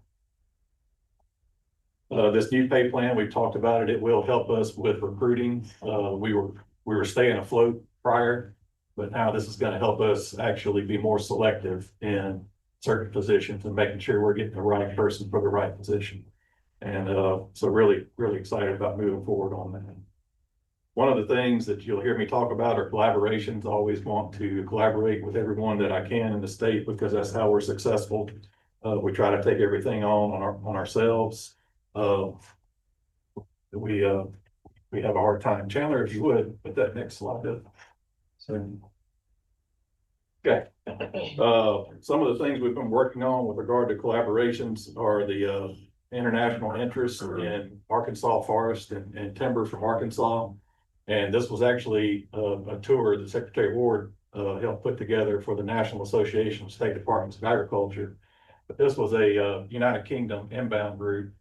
This new pay plan, we've talked about it. It will help us with recruiting. We were staying afloat prior But now this is gonna help us actually be more selective in certain positions and making sure we're getting the right person for the right position. And so really, really excited about moving forward on that. One of the things that you'll hear me talk about are collaborations. I always want to collaborate with everyone that I can in the state because that's how we're successful. We try to take everything on ourselves. We have a hard time. Chandler, if you would, put that next slide up. So. Okay. Some of the things we've been working on with regard to collaborations are the international interest in Arkansas forest and timber from Arkansas. And this was actually a tour that Secretary Ward helped put together for the National Association of State Departments of Agriculture. But this was a United Kingdom inbound group,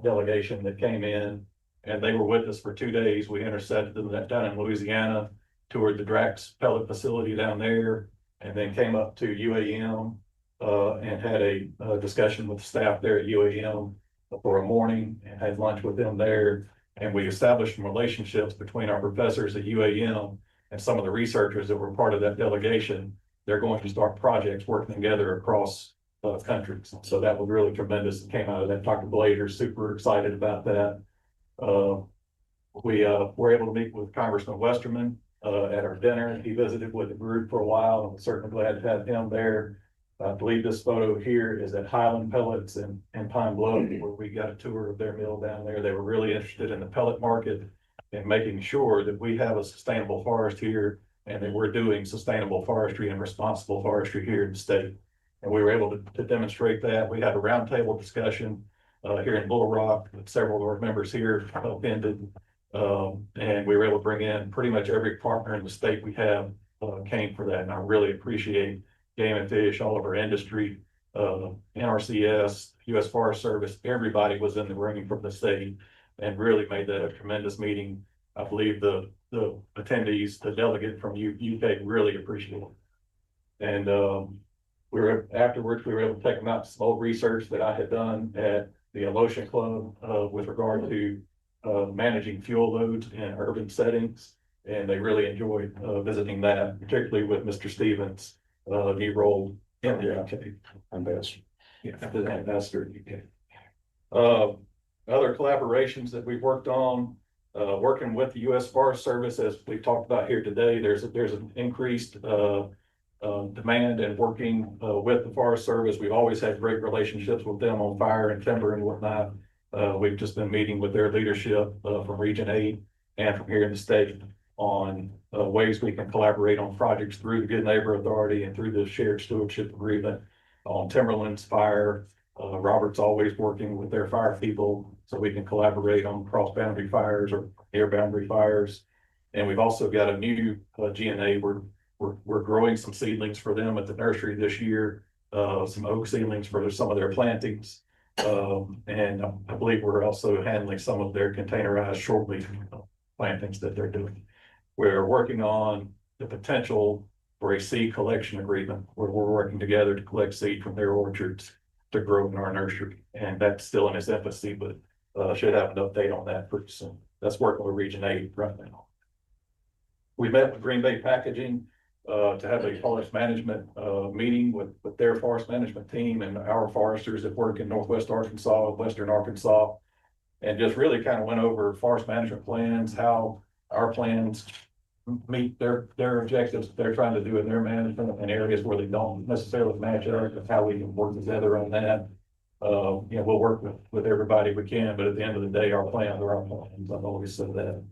delegation that came in, and they were with us for 2 days. We intercepted them down in Louisiana, toured the Drax pellet facility down there, and then came up to UAM and had a discussion with the staff there at UAM for a morning and had lunch with them there. And we established some relationships between our professors at UAM and some of the researchers that were part of that delegation. They're going to start projects working together across countries. So that was really tremendous that came out of that. Dr. Blader's super excited about that. We were able to meet with Congressman Westerman at our dinner. He visited with the group for a while, and we're certainly glad to have him there. I believe this photo here is at Highland Pellets in Pine Bluff, where we got a tour of their mill down there. They were really interested in the pellet market and making sure that we have a sustainable forest here and that we're doing sustainable forestry and responsible forestry here in the state. And we were able to demonstrate that. We had a roundtable discussion here in Little Rock with several of our members here attended. And we were able to bring in pretty much every partner in the state we have came for that. And I really appreciate Game and Fish, all of our industry, NRCS, U.S. Forest Service, everybody was in the room from the state and really made that a tremendous meeting. I believe the attendees, the delegate from UK really appreciated it. And afterwards, we were able to take them out to some old research that I had done at the Alotian Club with regard to managing fuel loads in urban settings. And they really enjoyed visiting that, particularly with Mr. Stevens' new role in the UK. Ambassador. Yeah, the ambassador in the UK. Other collaborations that we've worked on, working with the U.S. Forest Service, as we talked about here today, there's an increased demand and working with the Forest Service. We've always had great relationships with them on fire and timber and whatnot. We've just been meeting with their leadership from Region 8 and from here in the state on ways we can collaborate on projects through the Good Neighbor Authority and through the shared stewardship agreement on timberlands, fire. Robert's always working with their fire people so we can collaborate on cross-boundary fires or air boundary fires. And we've also got a new GNA. We're growing some seedlings for them at the nursery this year, some oak seedlings for some of their plantings. And I believe we're also handling some of their containerized shortleaf plantings that they're doing. We're working on the potential for a seed collection agreement where we're working together to collect seed from their orchards to grow in our nursery. And that's still in its infancy, but should have an update on that pretty soon. That's working with Region 8 right now. We met with Green Bay Packaging to have a forest management meeting with their forest management team and our foresters that work in Northwest Arkansas, Western Arkansas, and just really kind of went over forest management plans, how our plans meet their objectives they're trying to do in their management and areas where they don't necessarily match up, and how we can work together on that. We'll work with everybody we can, but at the end of the day, our plans are our plans. I've always said that.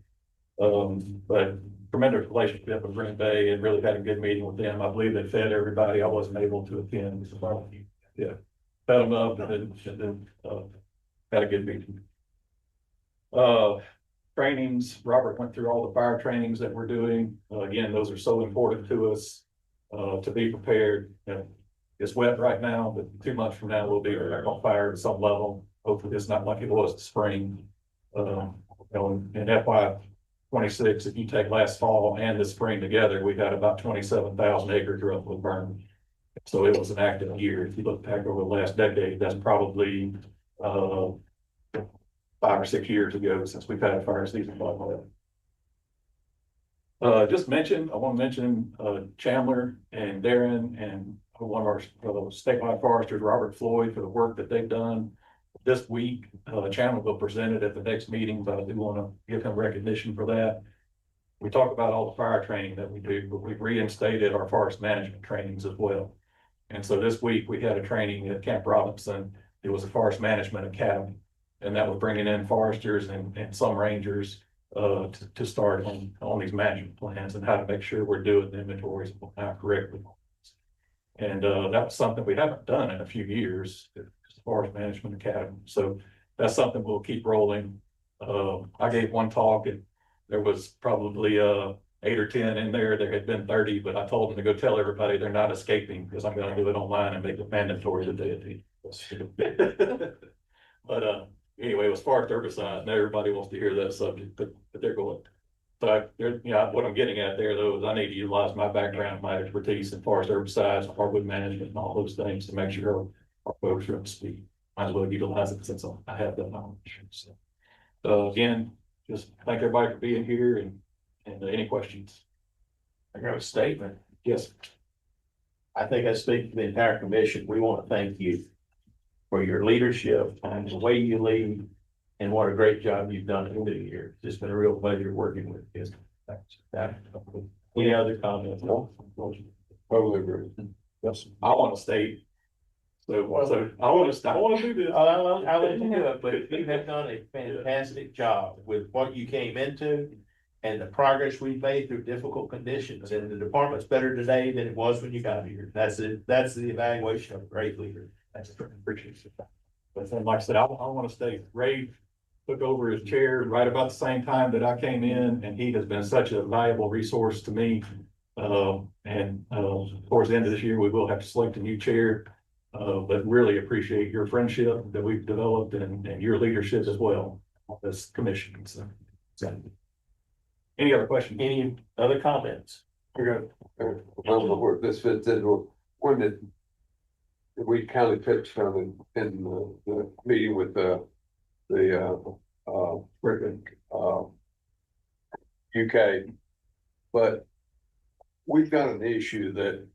But tremendous relationship with Green Bay and really had a good meeting with them. I believe they fed everybody. I wasn't able to attend. So, yeah, fed them up and then had a good meeting. Trainings, Robert went through all the fire trainings that we're doing. Again, those are so important to us to be prepared. It's wet right now, but 2 months from now, we'll be back on fire at some level. Hopefully it's not like it was the spring. In FY 26, if you take last fall and the spring together, we had about 27,000 acres roughly burned. So it was an active year. If you look back over the last decade, that's probably 5 or 6 years ago since we've had a fire season like that. Just mention, I want to mention, Chandler and Darren and one of our statewide foresters, Robert Floyd, for the work that they've done this week. Chandler will present it at the next meeting, but I do want to give him recognition for that. We talk about all the fire training that we do, but we've reinstated our forest management trainings as well. And so this week we had a training at Camp Robinson. It was a forest management academy. And that was bringing in foresters and some rangers to start on these management plans and how to make sure we're doing the inventories correctly. And that was something we haven't done in a few years, as far as management academy. So that's something we'll keep rolling. I gave one talk and there was probably 8 or 10 in there. There had been 30, but I told them to go tell everybody they're not escaping because I'm going to do it online and make it mandatory that they attend. But anyway, it was forest herbicide, and everybody wants to hear that subject, but they're going. So what I'm getting at there though is I need to utilize my background, my expertise in forest herbicides, hardwood management, and all those things to make sure our folks are up to speed. Might as well utilize it since I have that knowledge. So again, just thank everybody for being here and any questions. I got a statement. Yes. I think I speak for the entire commission. We want to thank you for your leadership and the way you lead and what a great job you've done in 2 years. It's been a real pleasure working with you. Thanks. Any other comments? Totally agree. Yes, I want to state. So I want to do this. I'll let you do it, but you have done a fantastic job with what you came into and the progress we've made through difficult conditions. And the department's better today than it was when you got here. That's it. That's the evaluation of a great leader. That's Appreciate it. But then, like I said, I want to state, Ray took over his chair right about the same time that I came in, and he has been such a valuable resource to me. Towards the end of this year, we will have to select a new chair. But really appreciate your friendship that we've developed and your leadership as well on this commission. So. Any other questions? Any other comments? I got, I don't know where this fits in, one that we kind of touched on in the meeting with UK. But we've got an issue that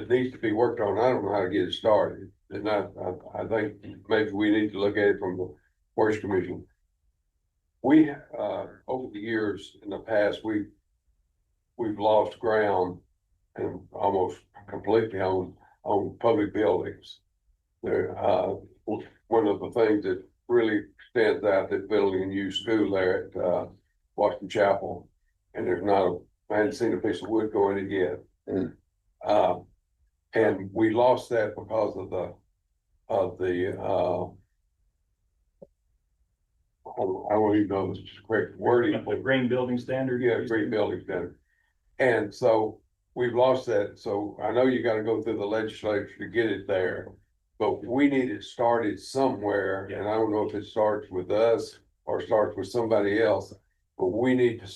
needs to be worked on. I don't know how to get it started. And I think maybe we need to look at it from the Forest Commission. We, over the years in the past, we've lost ground and almost completely on public buildings. There, one of the things that really stands out, that building a new school there at Washington Chapel, and I hadn't seen a piece of wood going in it yet. And we lost that because of the I don't even know the correct wording. The green building standard? Yeah, green building standard. And so we've lost that. So I know you gotta go through the legislature to get it there, but we need it started somewhere. And I don't know if it starts with us or starts with somebody else, but we need to,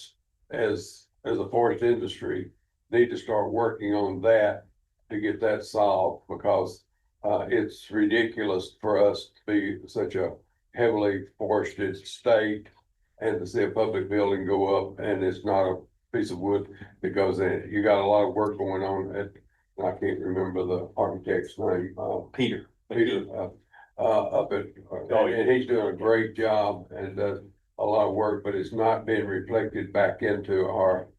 as a forest industry, need to start working on that to get that solved, because it's ridiculous for us to be such a heavily forested state and to see a public building go up and it's not a piece of wood, because you got a lot of work going on at, I can't remember the architect's name, Peter up at, and he's doing a great job and does a lot of work, but it's not being reflected back into our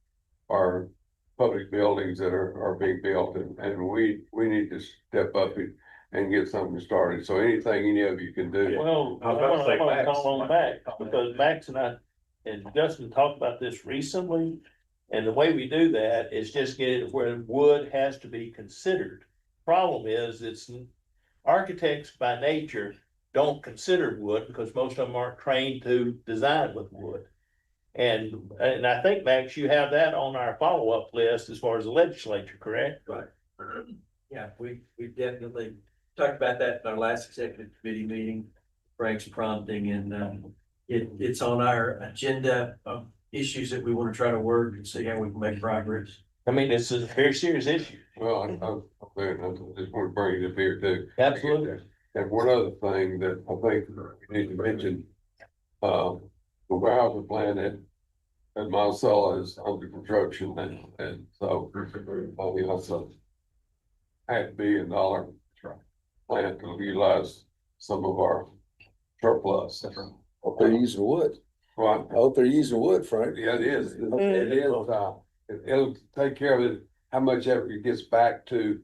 public buildings that are being built, and we need to step up and get something started. So anything any of you can do. Well, I want to call on Max, because Max and I and Justin talked about this recently. And the way we do that is just get it where wood has to be considered. Problem is, architects by nature don't consider wood because most of them aren't trained to design with wood. And I think, Max, you have that on our follow-up list as far as the legislature, correct? Right. Yeah, we definitely talked about that in our last executive committee meeting, Frank's prompting, and it's on our agenda of issues that we want to try to work and see how we can make progress. I mean, it's a very serious issue. Well, I just want to bring it up here too. Absolutely. And one other thing that I think we need to mention, the warehousing plan and Monticello is under construction and so, you know, so $500 million plant to utilize some of our surplus. Hope they're using wood. Well, I hope they're using wood, Frank. yeah, it is. It is, it'll take care of it. How much ever it gets back to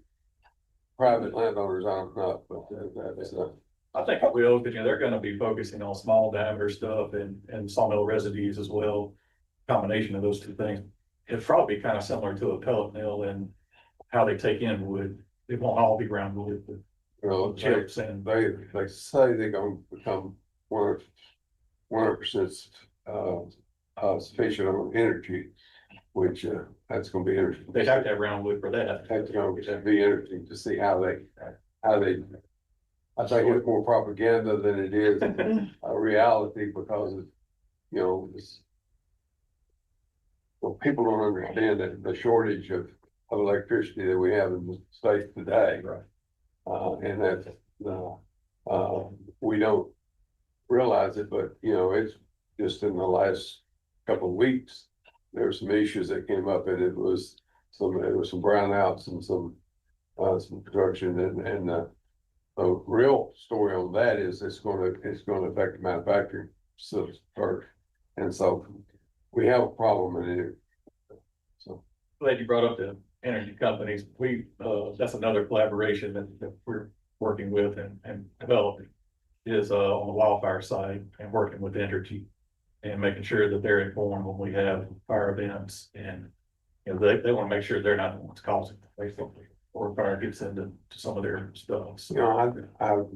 private landowners, I don't know, but that's, I think it will, because they're gonna be focusing on small diameter stuff and sawmill residues as well. Combination of those two things. It'd probably be kind of similar to a pellet mill and how they take in wood. It won't all be ground wood, but you know, chips and. they say they're gonna become 100% sufficient on energy, which that's gonna be interesting. They have to have round wood for that. That's gonna be interesting to see how they, I think it's more propaganda than it is a reality because of, you know, well, people don't understand that the shortage of electricity that we have in the state today. Right. And that, we don't realize it, but you know, it's just in the last couple of weeks, there were some issues that came up and there was some brownouts and some construction and the real story on that is it's gonna affect the manufacturing facilities first. And so we have a problem in it. So Glad you brought up the energy companies. That's another collaboration that we're working with and developing is on the wildfire side and working with energy and making sure that they're informed when we have fire events and, you know, they want to make sure they're not the ones causing it, basically, or fire gets into some of their stuff. So, you know,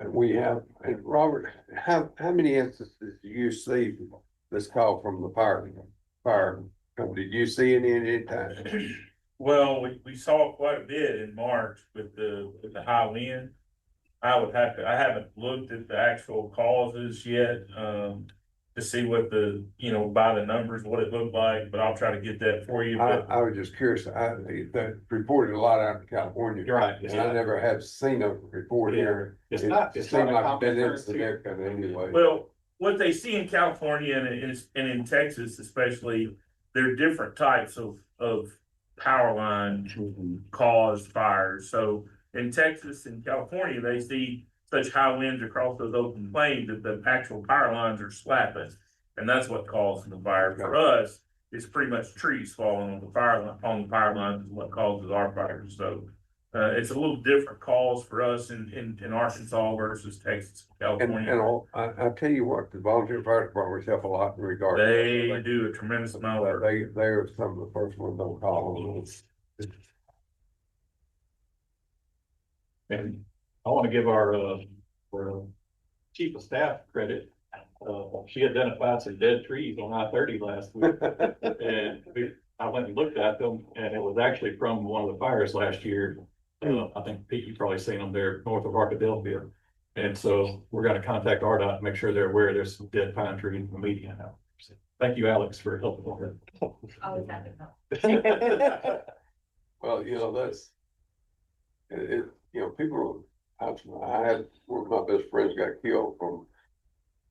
we have, and Robert, how many instances do you see this call from the fire company? Did you see any time? Well, we saw quite a bit in March with the high wind. I haven't looked at the actual causes yet, to see what by the numbers, what it looked like, but I'll try to get that for you. I was just curious, that reported a lot out in California. You're right. And I never have seen a report here. It's It not seemed a like common been occurrence here. insignificant anyway. Well, what they see in California and in Texas especially, there are different types of power line caused fires. So in Texas and California, they see such high winds across those open plains that the actual power lines are slapping. And that's what causes the fire. For us, it's pretty much trees falling on the power lines is what causes our fires. So it's a little different cause for us in Arkansas versus Texas, California. And I tell you what, the volunteer fire departments help a lot in regard. They do a tremendous amount of work. They're some of the first ones don't call. And I want to give our chief of staff credit. She identified some dead trees on I-30 last week. And I went and looked at them and it was actually from one of the fires last year. I think Pete, you've probably seen them there north of Arkadelphia. And so we're going to contact RDOT and make sure they're aware there's some dead pine trees in the median out there. So thank you, Alex, for helping with that. Always happy to help. Well, you know, that's it, you know, people, I had one of my best friends got killed from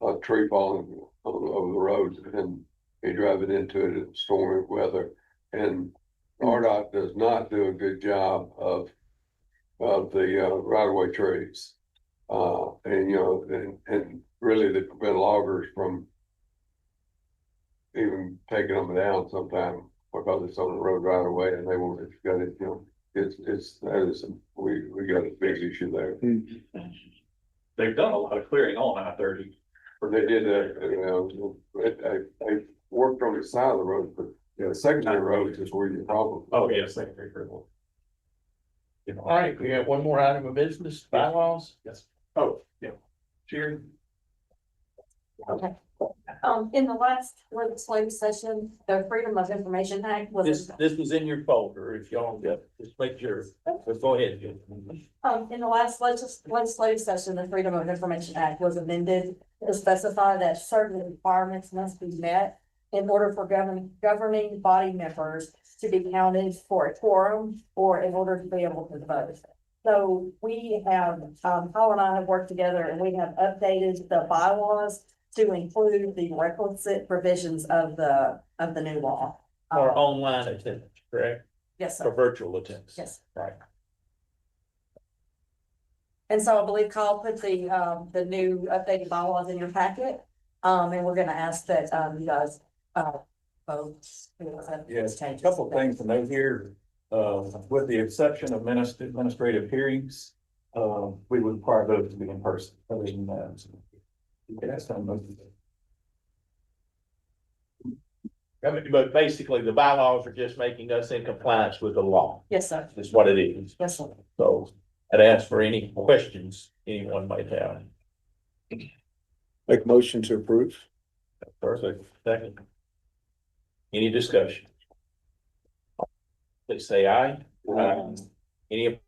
a tree falling over the road and he driving into it in stormy weather. And RDOT does not do a good job of the right-of-way trees. And, you know, and really they prevent loggers from even taking them down sometimes because it's on the road right away and they won't, it's got it, you know, we got a big issue there. They've done a lot of clearing on I-30. They did that, you know, they worked on the side of the road, but the secondary roads is where you probably. Oh, yeah, secondary road. All right, we have one more item of business, bylaws. Yes. Oh, yeah. Sherry. Okay. In the last legislative session, the Freedom of Information Act was. This was in your folder, if y'all get, just make sure, but go ahead. In the last legislative session, the Freedom of Information Act was amended to specify that certain requirements must be met in order for governing body members to be counted for a quorum or in order to be able to vote. So we have, Paul and I have worked together and we have updated the bylaws to include the requisite provisions of the new law. Or online attendance, correct? Yes, Or sir. virtual attendance? Yes. Right. And so I believe Kyle put the new updated bylaws in your packet. And we're gonna ask that, you guys, vote. Yes, a couple of things to note here, with the exception of administrative hearings, we would require those to be in person, other than that. That's not most of it. I mean, but basically, the bylaws are just making us in compliance with the law. Yes, sir. Is what it is. Yes, sir. So I'd ask for any questions anyone might have. Make a motion to approve. Perfect. Second. Any discussion? Please say aye. Any? Opposed?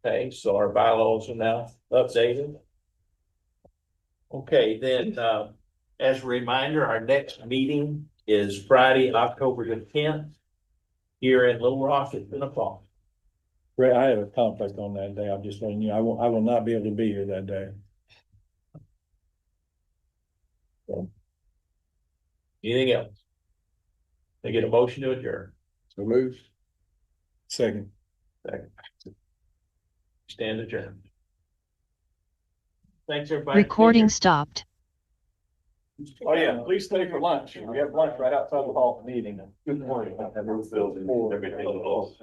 Okay, so our bylaws are now updated. Okay, then, as a reminder, our next meeting is Friday, October the 10th, here in Little Rock at 10 o'clock. Ray, I have a conflict on that day. I'm just letting you, I will not be able to be here that day. Anything else? They get a motion to adjourn. So move. Second. Second. Stand adjourned. Thanks, everybody. Recording stopped. Oh, yeah, please stay for lunch. We have lunch right outside the hall of the meeting. Good morning. Everything.